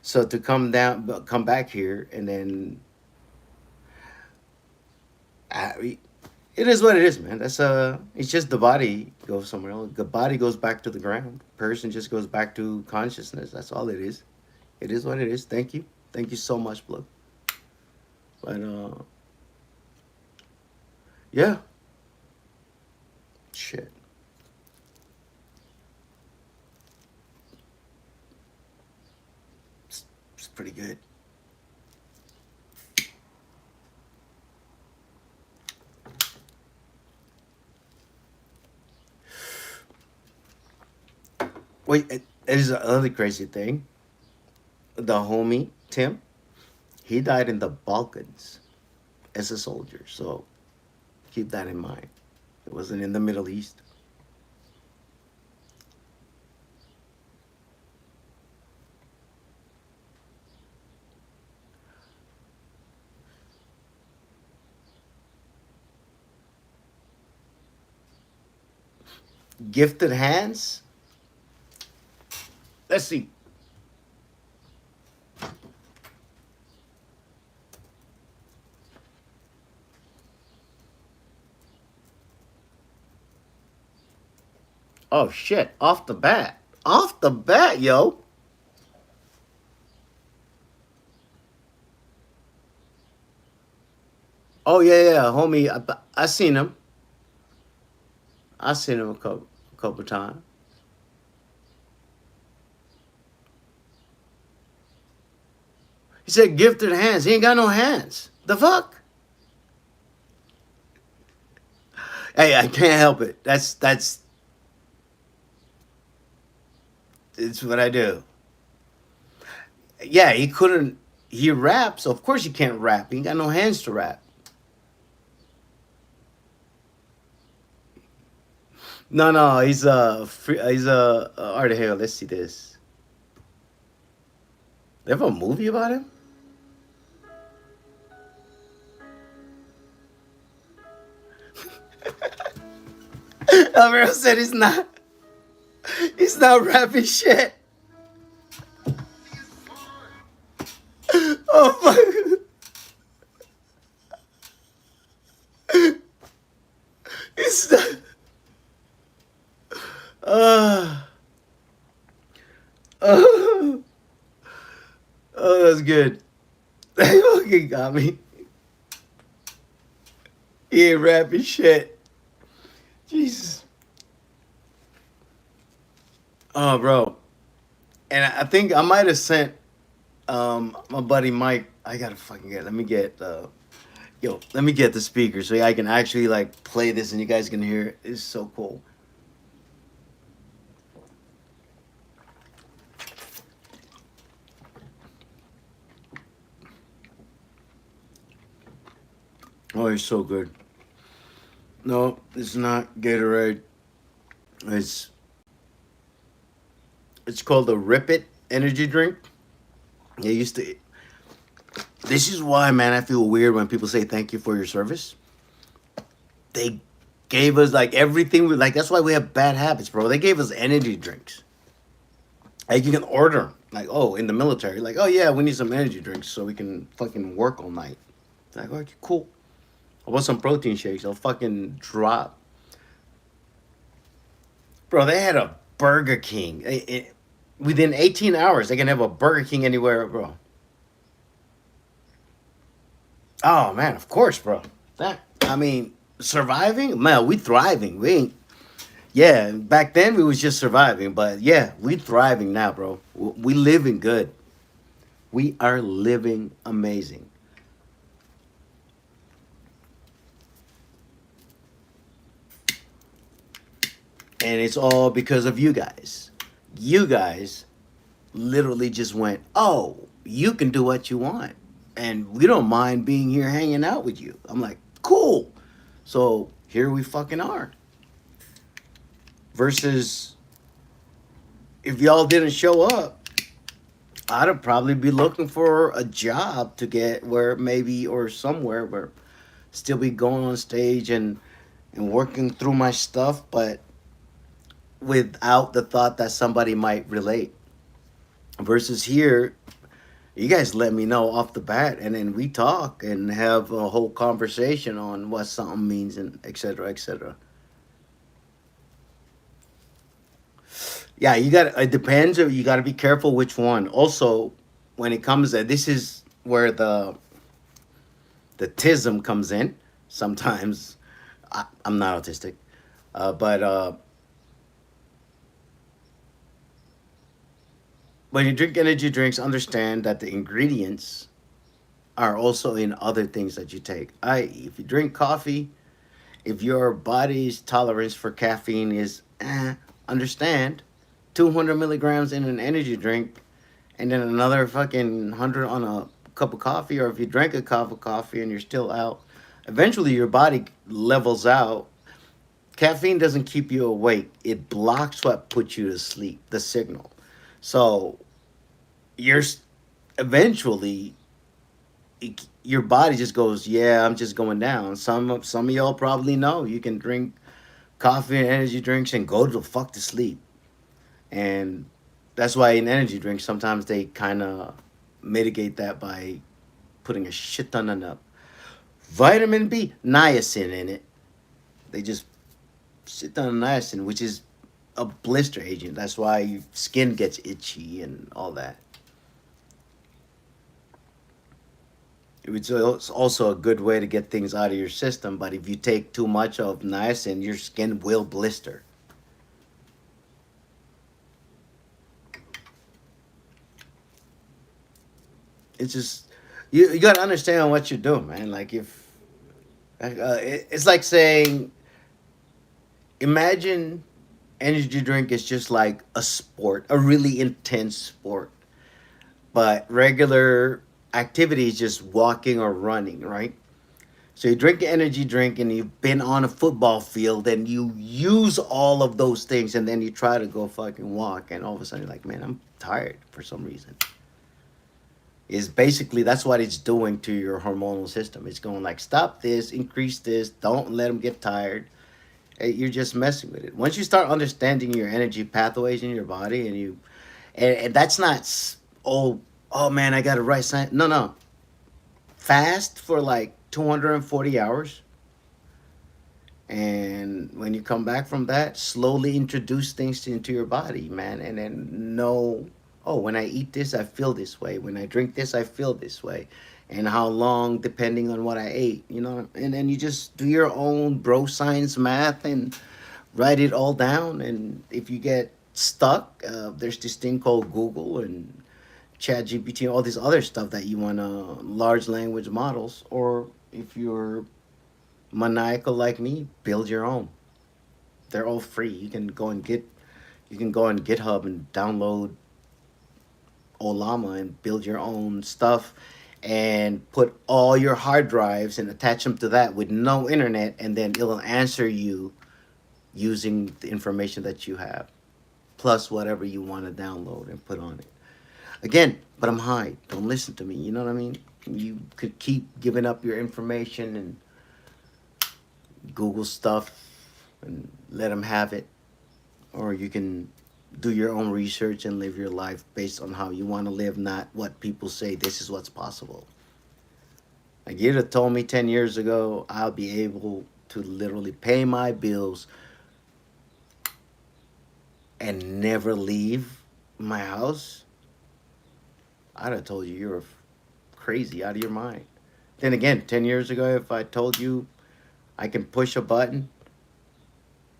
So to come back here, and then it is what it is, man. It's just the body goes somewhere else. The body goes back to the ground. Person just goes back to consciousness. That's all it is. It is what it is. Thank you so much, Blue. But yeah, shit, it's pretty good. Wait, it is another crazy thing. The homie Tim, he died in the Balkans as a soldier. So keep that in mind. It wasn't in the Middle East. Gifted hands. Let's see. Oh shit! Off the bat. Off the bat, yo. Oh yeah, yeah, homie. I seen him. I seen him a couple times. He said gifted hands. He ain't got no hands. The fuck? Hey, I can't help it. That's it's what I do. Yeah, he couldn't. He raps. Of course, he can't rap. He ain't got no hands to rap. No, no, he's a art of hell. Let's see this. They have a movie about him. Alvaro said he's not rapping shit. Oh my! It's not. Uh, uh, was good. They fucking got me. He ain't rapping shit. Jesus. Oh, bro. And I think I might have sent my buddy Mike. I gotta fucking get. Let me get. Yo, let me get the speaker so I can actually like play this and you guys can hear it. It's so cool. Oh, it's so good. No, it's not Gatorade. It's it's called the Rip It energy drink. They used to. This is why, man, I feel weird when people say thank you for your service. They gave us like everything. We like. That's why we have bad habits, bro. They gave us energy drinks. Like you can order 'em. Like, oh, in the military, like, oh yeah, we need some energy drinks so we can fucking work all night. Like, okay, cool. I want some protein shakes. I'll fucking drop. Bro, they had a Burger King. Within 18 hours, they can have a Burger King anywhere, bro. Oh man, of course, bro. That I mean, surviving, man, we thriving. We ain't. Yeah, back then we was just surviving, but yeah, we thriving now, bro. We living good. We are living amazing, and it's all because of you guys. You guys literally just went, oh, you can do what you want, and we don't mind being here hanging out with you. I'm like, cool. So here we fucking are. Versus if y'all didn't show up, I'd probably be looking for a job to get where maybe or somewhere where still be going on stage and working through my stuff, but without the thought that somebody might relate. Versus here, you guys let me know off the bat, and then we talk and have a whole conversation on what something means and etc. etc. Yeah, you got it depends. Or you got to be careful which one. Also, when it comes to this is where the tism comes in. Sometimes I'm not autistic, but when you drink energy drinks, understand that the ingredients are also in other things that you take. If you drink coffee, if your body's tolerance for caffeine is understand 200 milligrams in an energy drink and then another fucking 100 on a cup of coffee, or if you drank a cup of coffee and you're still out, eventually your body levels out. Caffeine doesn't keep you awake, it blocks what puts you to sleep, the signal. So you're eventually your body just goes, yeah, I'm just going down. Some of y'all probably know you can drink coffee and energy drinks and go to fuck to sleep. And that's why in energy drinks sometimes they kind of mitigate that by putting a shit ton of vitamin B, niacin in it. They just shit ton of niacin, which is a blister agent. That's why your skin gets itchy and all that. It's also a good way to get things out of your system. But if you take too much of niacin, your skin will blister. It's just you got to understand what you're doing, man. Like if it's like saying, imagine energy drink is just like a sport, a really intense sport, but regular activity is just walking or running, right? So you drink an energy drink and you've been on a football field and you use all of those things and then you try to go fucking walk and all of a sudden you're like, man, I'm tired for some reason. Is basically that's what it's doing to your hormonal system. It's going like, stop this, increase this, don't let them get tired. You're just messing with it. Once you start understanding your energy pathways in your body, and that's not oh man, I got to write science. No, no, fast for like 240 hours, and when you come back from that, slowly introduce things into your body, man, and then know. Oh, when I eat this, I feel this way. When I drink this, I feel this way. And how long, depending on what I ate, you know. And then you just do your own bro science math and write it all down. And if you get stuck, there's this thing called Google and ChatGPT, all this other stuff that you want to large language models. Or if you're maniacal like me, build your own. They're all free. You can go on GitHub and download Olama and build your own stuff and put all your hard drives and attach them to that with no internet, and then it'll answer you using the information that you have plus whatever you want to download and put on it. Again, but I'm high. Don't listen to me. You know what I mean? You could keep giving up your information and Google stuff and let them have it, or you can do your own research and live your life based on how you want to live, not what people say this is what's possible. Like you'd have told me 10 years ago I'll be able to literally pay my bills and never leave my house, I'd have told you you're crazy out of your mind. Then again, 10 years ago, if I told you I can push a button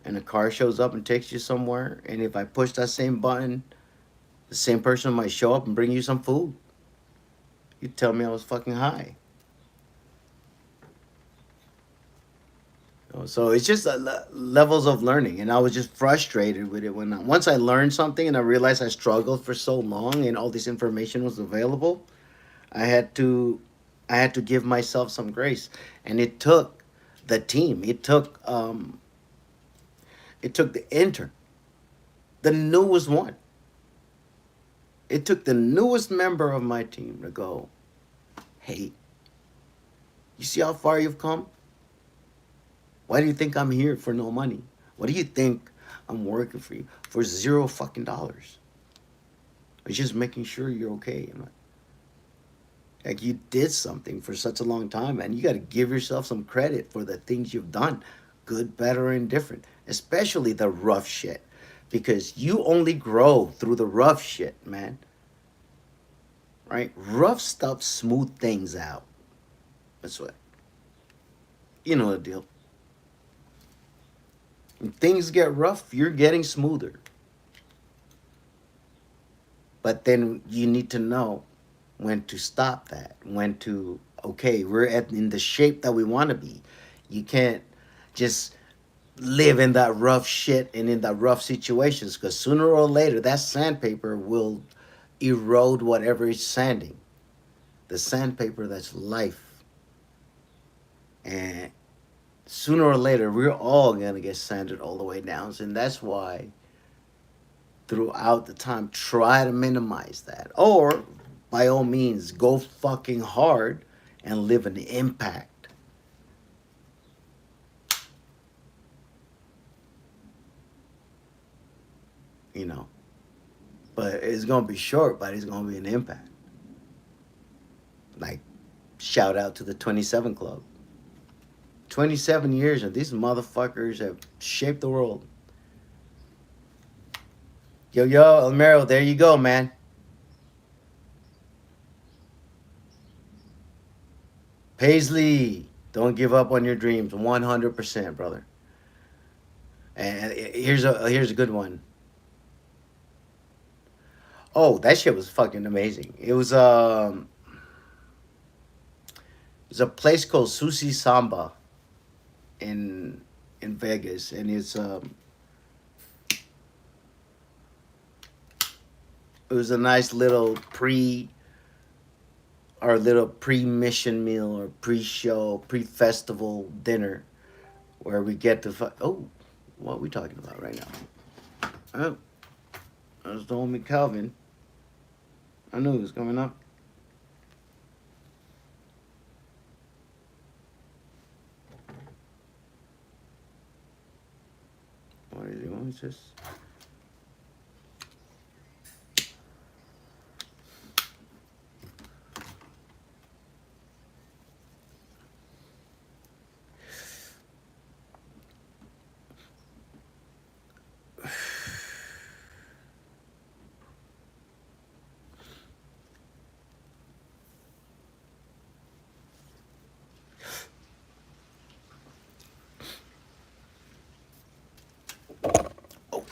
and a car shows up and takes you somewhere, and if I push that same button, the same person might show up and bring you some food, you'd tell me I was fucking high. So it's just levels of learning, and I was just frustrated with it when once I learned something and I realized I struggled for so long and all this information was available. I had to I had to give myself some grace, and it took the team. It took the intern, the newest one. It took the newest member of my team to go, hey, you see how far you've come? Why do you think I'm here for no money? What do you think I'm working for you for zero fucking dollars? It's just making sure you're okay. Like you did something for such a long time, man. You got to give yourself some credit for the things you've done, good, better, and different, especially the rough shit, because you only grow through the rough shit, man. Right? Rough stuff smooth things out. That's what you know the deal. When things get rough, you're getting smoother. But then you need to know when to stop that, when to okay, we're at in the shape that we want to be. You can't just live in that rough shit and in that rough situations because sooner or later that sandpaper will erode whatever is sanding. The sandpaper that's life, and sooner or later we're all gonna get sanded all the way down, and that's why throughout the time try to minimize that, or by all means go fucking hard and live an impact, you know. But it's gonna be short, but it's gonna be an impact. Like, shout out to the 27 Club. 27 years and these motherfuckers have shaped the world. Yo, Almero, there you go, man. Paisley, don't give up on your dreams. 100%, brother. And here's a good one. Oh, that shit was fucking amazing. It was a place called Sushi Samba in Vegas, and it was a nice little pre-mission meal or pre-show, pre-festival dinner where we get to oh, what are we talking about right now? Oh, that's the homie Calvin. I knew he was coming up. What is he? What is this?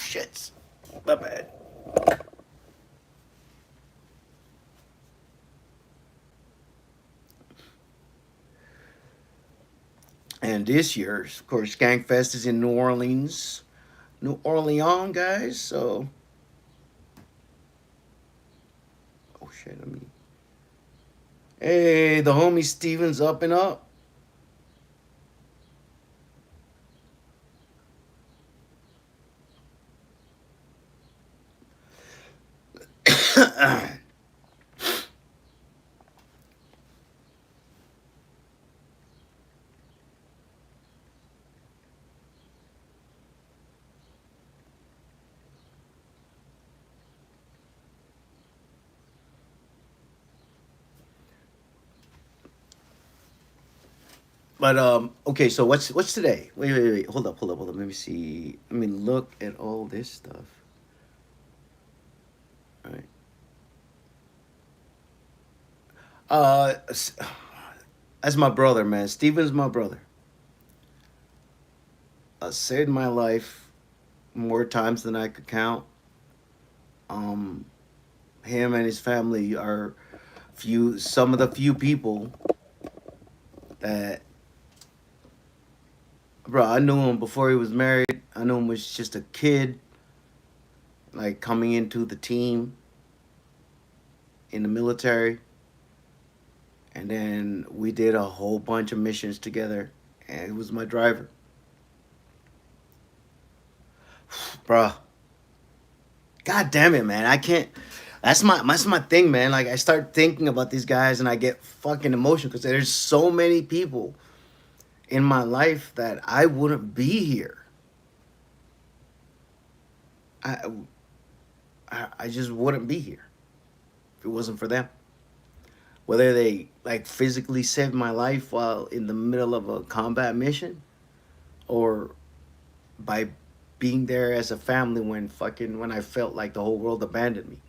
shits. My bad. And this year, of course, Skankfest is in New Orleans. New Orleans, guys. So, oh shit, I mean, hey, the homie Steven's up and up. But okay. So what's today? Wait. Hold up. Let me see. Let me look at all this stuff. All right. That's my brother, man. Steven's my brother. Saved my life more times than I could count. Um, him and his family are some of the few people that, bro. I knew him before he was married. I knew him was just a kid, like coming into the team in the military, and then we did a whole bunch of missions together, and he was my driver, bro. God damn it, man! I can't. That's my thing, man. Like I start thinking about these guys, and I get fucking emotional because there's so many people in my life that I wouldn't be here. I I just wouldn't be here if it wasn't for them. Whether they like physically saved my life while in the middle of a combat mission, or by being there as a family when I felt like the whole world abandoned me.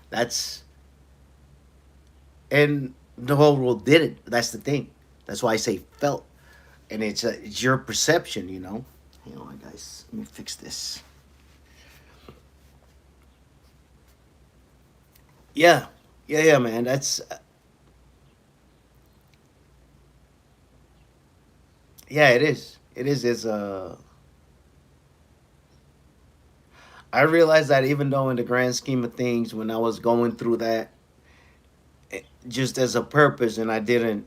That's and the whole world didn't. That's the thing. That's why I say felt, and it's your perception, you know. Hang on, guys. Let me fix this. Yeah, yeah, man. That's yeah. It is. It is. Is I realized that even though in the grand scheme of things, when I was going through that, just as a purpose, and I didn't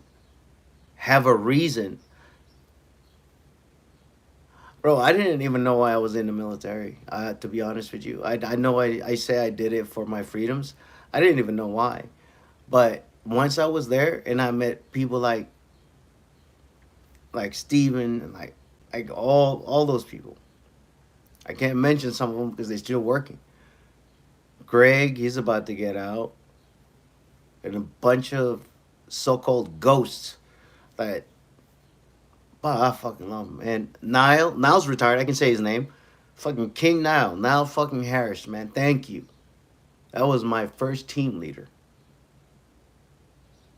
have a reason, bro. I didn't even know why I was in the military. To be honest with you, I know I say I did it for my freedoms. I didn't even know why, but once I was there and I met people like Steven and like all those people. I can't mention some of them because they're still working. Greg, he's about to get out, and a bunch of so-called ghosts that, wow, I fucking love him. And Nile's retired. I can say his name. Fucking King Nile fucking Harris, man. Thank you. That was my first team leader.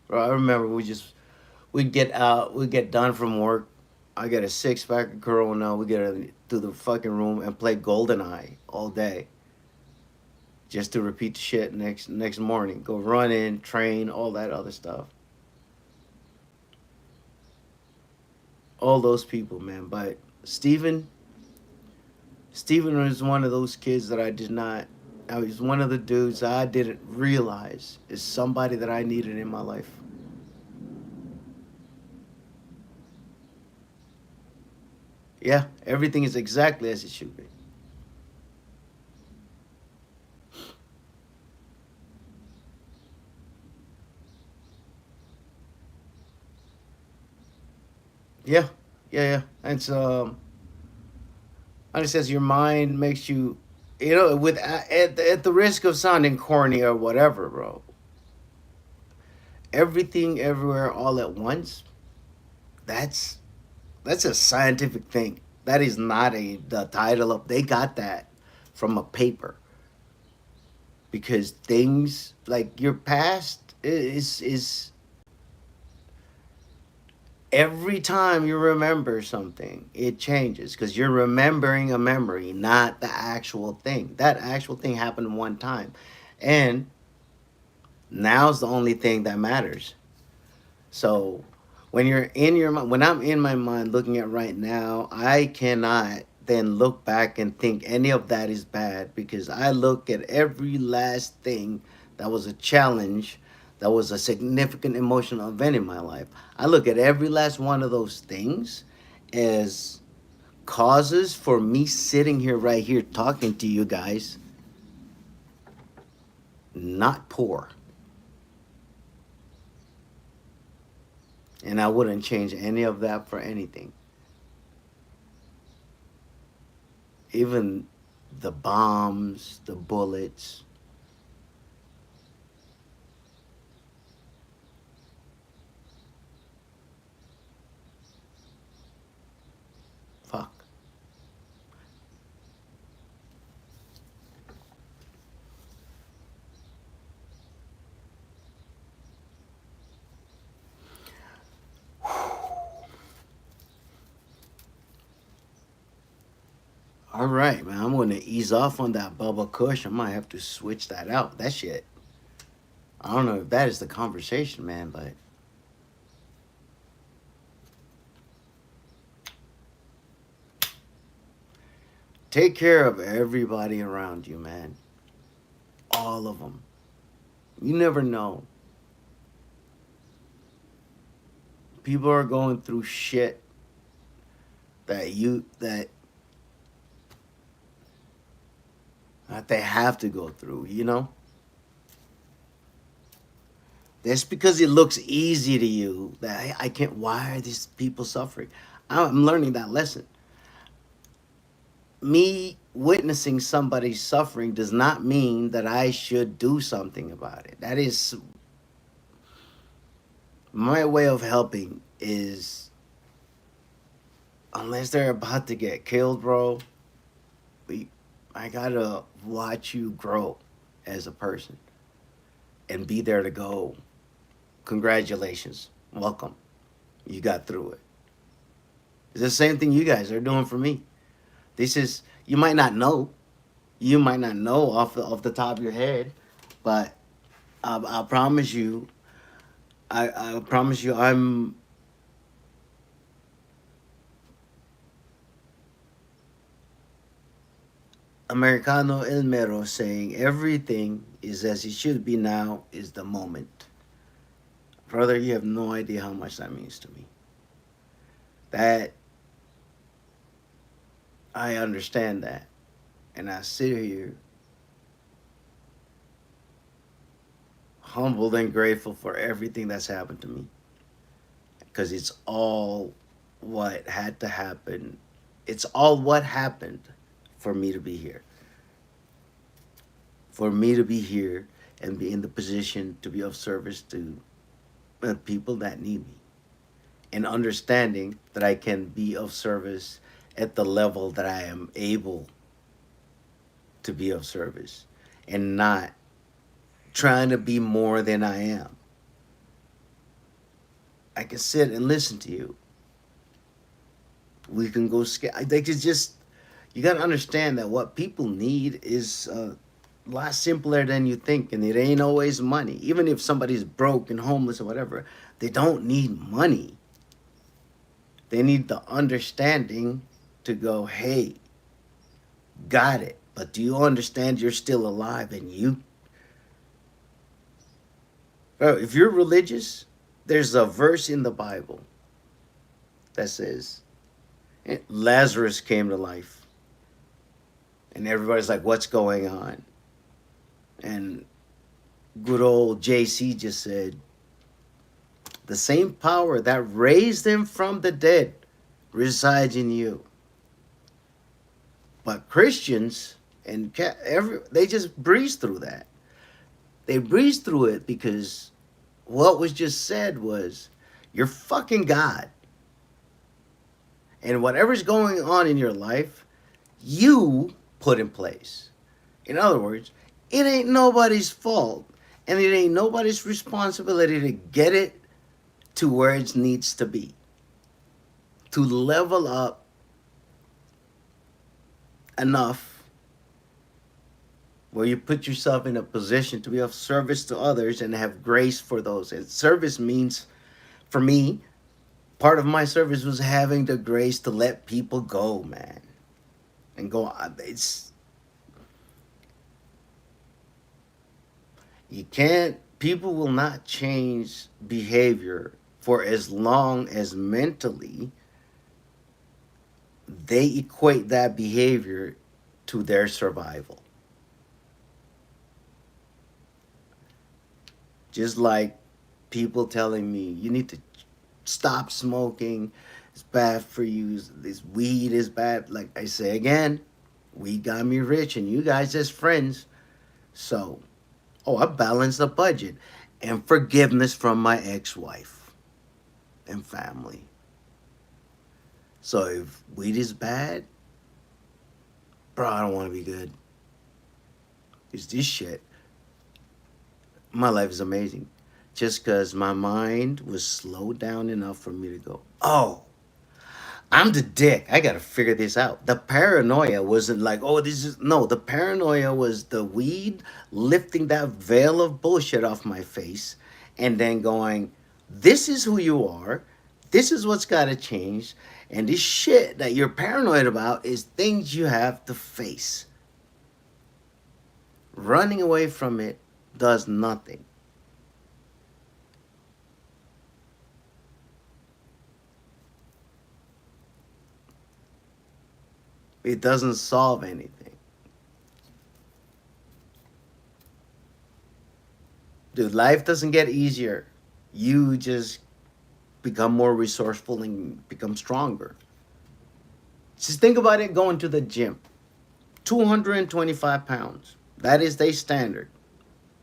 Bro, I remember we'd get out, we'd get done from work. I get a 6 pack of Corona. We to the fucking room and play GoldenEye all day, just to repeat the shit next morning. Go run in, train, all that other stuff. All those people, man. But Steven was one of those kids that I did not. I was one of the dudes I didn't realize is somebody that I needed in my life. Yeah, everything is exactly as it should be. Yeah, yeah. And so, like I says, your mind makes you, with at the risk of sounding corny or whatever, bro. Everything, everywhere, all at once. That's that's a scientific thing. That is not the title of. They got that from a paper because things like your past is Every time you remember something, it changes because you're remembering a memory, not the actual thing. That actual thing happened one time. And now's the only thing that matters. So when you're in your mind, when I'm in my mind looking at right now, I cannot then look back and think any of that is bad because I look at every last thing that was a challenge, that was a significant emotional event in my life. I look at every last one of those things as causes for me sitting here right here talking to you guys, not poor. And I wouldn't change any of that for anything. Even the bombs, the bullets. Fuck. All right, man. I'm gonna ease off on that Bubba Kush. I might have to switch that out. That shit. I don't know if that is the conversation, man, but take care of everybody around you, man. All of them. You never know. People are going through shit that they have to go through, you know? That's because it looks easy to you that I can't. Why are these people suffering? I'm learning that lesson. Me witnessing somebody suffering does not mean that I should do something about it. That is my way of helping is unless they're about to get killed, bro, we I gotta watch you grow as a person and be there to go. Congratulations. Welcome. You got through it. It's the same thing you guys are doing for me. This is you might not know. You might not know off the top of your head, but I promise you, I promise you, I'm Americano El Mero saying everything is as it should be now is the moment. Brother, you have no idea how much that means to me. That I understand that. And I sit here humbled and grateful for everything that's happened to me. Because it's all what had to happen. It's all what happened for me to be here. For me to be here and be in the position to be of service to people that need me. And understanding that I can be of service at the level that I am able to be of service and not trying to be more than I am. I can sit and listen to you. We can go they could just you got to understand that what people need is a lot simpler than you think, and it ain't always money. Even if somebody's broke and homeless or whatever, they don't need money. They need the understanding to go, hey, got it. But do you understand you're still alive and you. Bro, if you're religious, there's a verse in the Bible that says, Lazarus came to life. And everybody's like, what's going on? And good old JC just said, the same power that raised him from the dead resides in you. But Christians and they just breeze through that. They breeze through it because what was just said was, you're fucking God. And whatever's going on in your life, you put in place. In other words, it ain't nobody's fault. And it ain't nobody's responsibility to get it to where it needs to be. to level up enough where you put yourself in a position to be of service to others and have grace for those. And service means, for me, part of my service was having the grace to let people go, man, and go. It's you can't. People will not change behavior for as long as mentally they equate that behavior to their survival. Just like people telling me you need to stop smoking, it's bad for you, this weed is bad. Like I say again, weed got me rich and you guys as friends. So, oh, I balanced the budget and forgiveness from my ex-wife and family. So if weed is bad, bro, I don't want to be good. It's this shit. My life is amazing. Just because my mind was slowed down enough for me to go, oh, I'm the dick. I got to figure this out. The paranoia wasn't like, oh, this is. No, the paranoia was the weed lifting that veil of bullshit off my face and then going, this is who you are. This is what's got to change. And this shit that you're paranoid about is things you have to face. Running away from it does nothing. It doesn't solve anything. Dude, life doesn't get easier. You just become more resourceful and become stronger. Just think about it going to the gym. 225 pounds. That is their standard.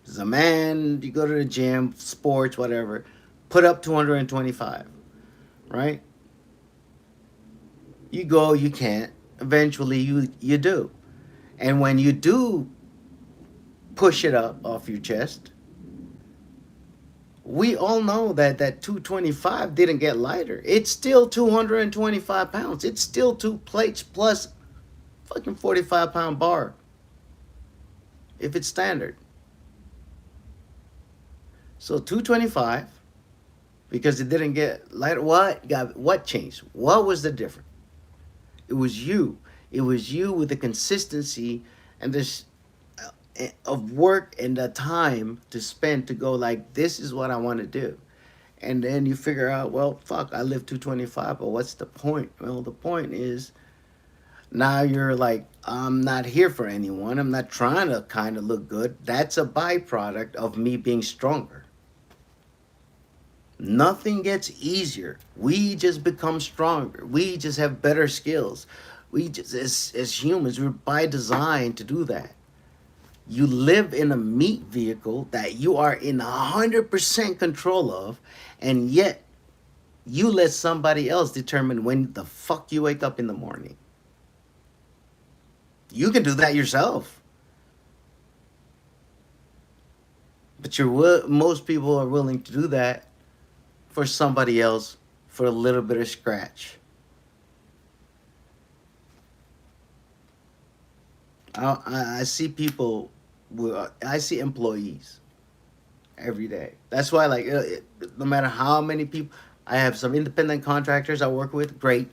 As a man, you go to the gym, sports, whatever, put up 225, right? You go, you can't. Eventually, you do. And when you do push it up off your chest, we all know that that 225 didn't get lighter. It's still 225 pounds. It's still two plates plus fucking 45-pound bar if it's standard. So 225 because it didn't get lighter. What changed? What was the difference? It was you. It was you with the consistency and this of work and the time to spend to go like this is what I want to do. And then you figure out, well, fuck, I live 225, but what's the point? Well, the point is now you're like, I'm not here for anyone. I'm not trying to kind of look good. That's a byproduct of me being stronger. Nothing gets easier. We just become stronger. We just have better skills. We just, as humans, we're by design to do that. You live in a meat vehicle that you are in 100% control of, and yet you let somebody else determine when the fuck you wake up in the morning. You can do that yourself. But most people are willing to do that for somebody else for a little bit of scratch. I see people, I see employees every day. That's why, like, no matter how many people, I have some independent contractors I work with, great,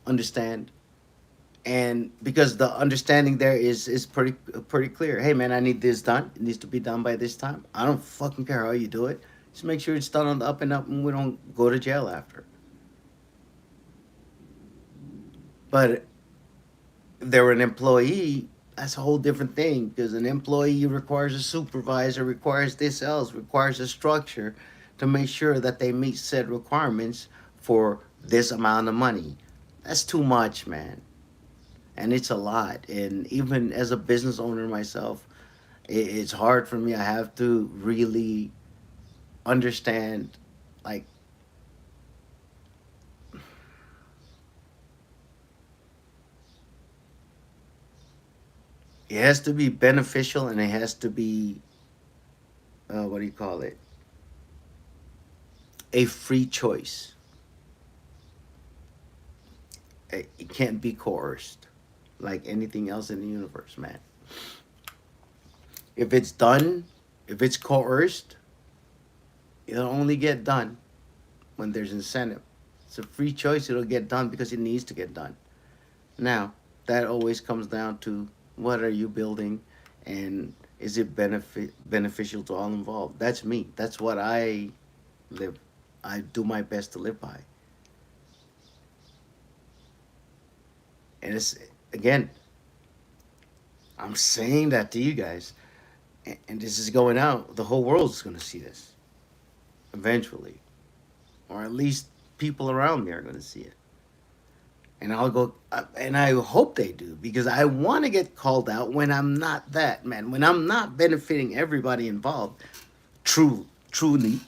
understand. And because the understanding there is pretty clear. Hey man, I need this done. It needs to be done by this time. I don't fucking care how you do it. Just make sure it's done on the up and up, and we don't go to jail after. But if they were an employee, that's a whole different thing because an employee requires a supervisor, requires this else, requires a structure to make sure that they meet said requirements for this amount of money. That's too much, man. And it's a lot. And even as a business owner myself, it's hard for me. I have to really understand, like, it has to be beneficial and it has to be, what do you call it? A free choice. It can't be coerced like anything else in the universe, man. If it's done, if it's coerced, it'll only get done when there's incentive. It's a free choice. It'll get done because it needs to get done. Now, that always comes down to what are you building, and is it beneficial to all involved? That's me. That's what I live. I do my best to live by. And it's again, I'm saying that to you guys, and this is going out. The whole world is going to see this eventually, or at least people around me are going to see it. And I'll go, and I hope they do because I want to get called out when I'm not that man. When I'm not benefiting everybody involved, truly,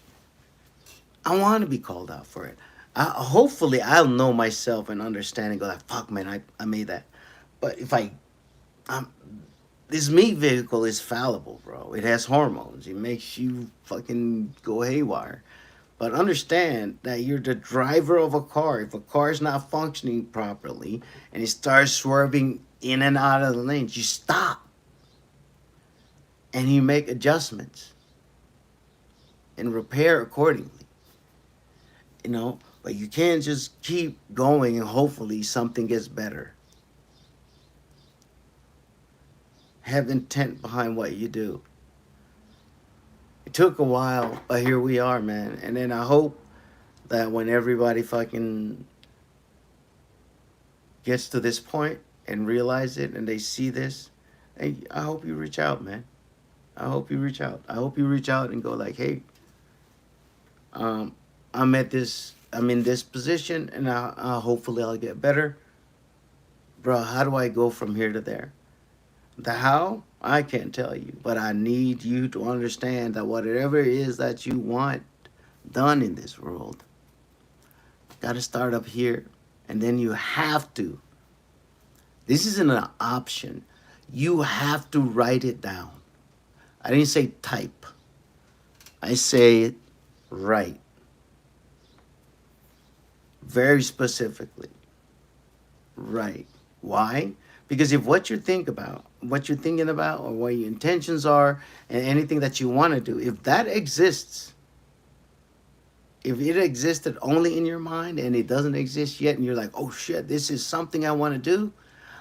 I want to be called out for it. Hopefully, I'll know myself and understand and go like, "Fuck, man, I made that." But if I'm this meat vehicle is fallible, bro. It has hormones. It makes you fucking go haywire. But understand that you're the driver of a car. If a car is not functioning properly and it starts swerving in and out of the lanes, you stop and you make adjustments and repair accordingly. You know, but you can't just keep going and hopefully something gets better. Have intent behind what you do. It took a while, but here we are, man. And then I hope that when everybody fucking gets to this point and realize it and they see this, hey, I hope you reach out, man. I hope you reach out. I hope you reach out and go like, hey, um, I'm in this position, and hopefully I'll get better, bro. How do I go from here to there? The how I can't tell you, but I need you to understand that whatever it is that you want done in this world, got to start up here, and then you have to. This isn't an option. You have to write it down. I didn't say type. I say write very specifically. Right. Why? Because if what you think about, what you're thinking about, or what your intentions are, and anything that you want to do, if that exists, if it existed only in your mind and it doesn't exist yet, and you're like, oh shit, this is something I want to do,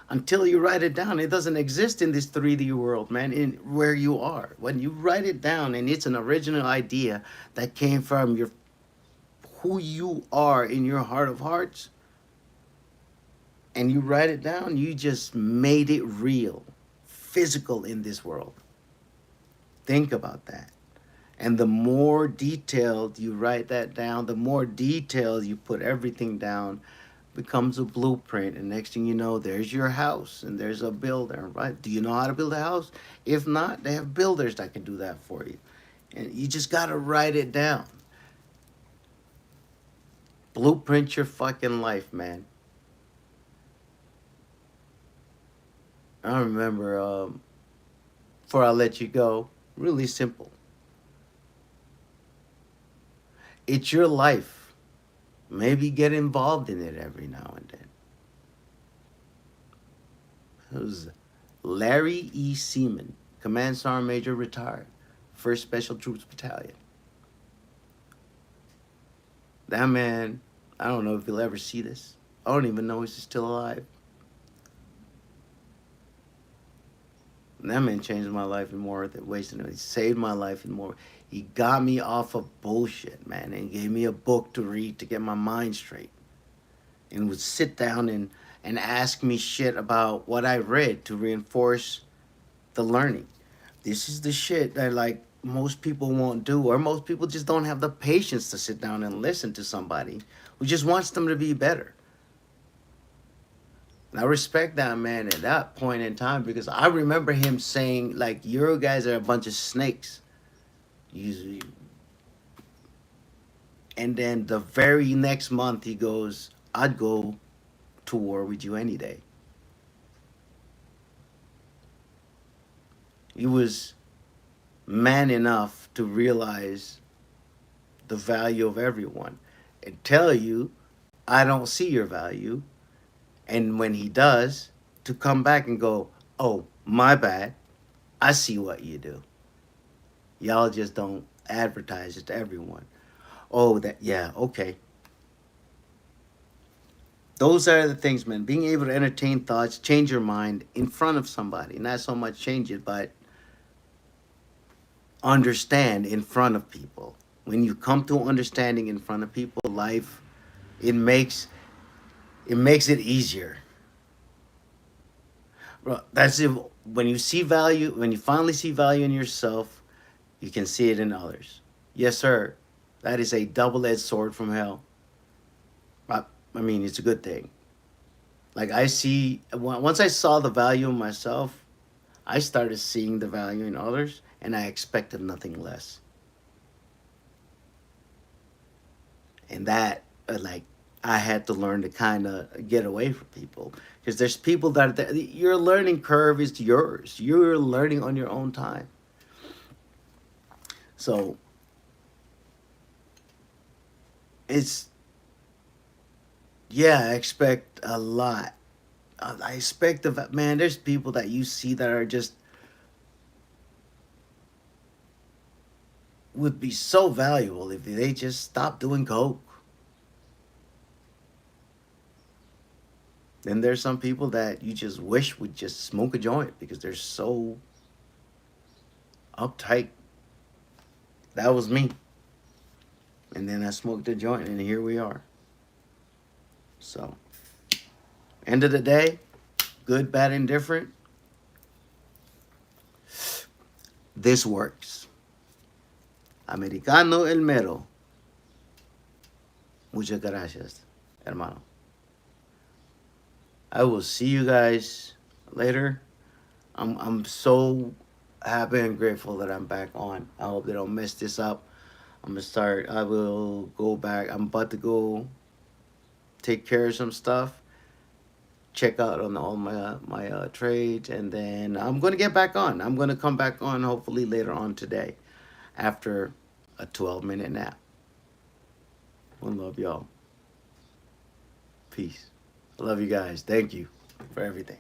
until you write it down, it doesn't exist in this 3D world, man, in where you are. When you write it down and it's an original idea that came from your who you are in your heart of hearts, and you write it down, you just made it real, physical in this world. Think about that. And the more detailed you write that down, the more detailed you put everything down, becomes a blueprint. And next thing you know, there's your house and there's a builder, right? Do you know how to build a house? If not, they have builders that can do that for you. And you just got to write it down. Blueprint your fucking life, man. I remember, before I let you go, really simple. It's your life. Maybe get involved in it every now and then. It was Larry E. Seaman, Command Sergeant Major, retired, 1st Special Troops Battalion. That man, I don't know if he'll ever see this. I don't even know if he's still alive. And that man changed my life in more than wasting it. He saved my life in more. He got me off of bullshit, man, and gave me a book to read to get my mind straight. And would sit down and ask me shit about what I read to reinforce the learning. This is the shit that like most people won't do, or most people just don't have the patience to sit down and listen to somebody who just wants them to be better. And I respect that man at that point in time because I remember him saying, like, you guys are a bunch of snakes. You, and then the very next month he goes, I'd go to war with you any day. He was man enough to realize the value of everyone and tell you, I don't see your value, And when he does, to come back and go, oh, my bad. I see what you do. Y'all just don't advertise it to everyone. Oh, that, yeah, okay. Those are the things, man. Being able to entertain thoughts, change your mind in front of somebody. Not so much change it, but understand in front of people. When you come to understanding in front of people, life it makes it easier. Bro, that's it. When you see value, when you finally see value in yourself, you can see it in others. Yes, sir. That is a double-edged sword from hell. I, I mean, it's a good thing. Like I see, once I saw the value in myself, I started seeing the value in others, and I expected nothing less. And that, like, I had to learn to kind of get away from people because there's people that your learning curve is yours. You're learning on your own time. So it's yeah, I expect a lot. I expect the man. There's people that you see that are just would be so valuable if they just stopped doing coke. Then there's some people that you just wish would just smoke a joint because they're so uptight. That was me. And then I smoked a joint, and here we are. So, end of the day, good, bad, indifferent, this works. Americano el mero. Muchas gracias, hermano. I will see you guys later. I'm so happy and grateful that I'm back on. I hope they don't mess this up. I'm gonna start. I will go back. I'm about to go take care of some stuff. Check out on all my trades, and then I'm gonna get back on. I'm gonna come back on hopefully later on today, after a 12-minute nap. One love, y'all. Peace. I love you guys. Thank you for everything.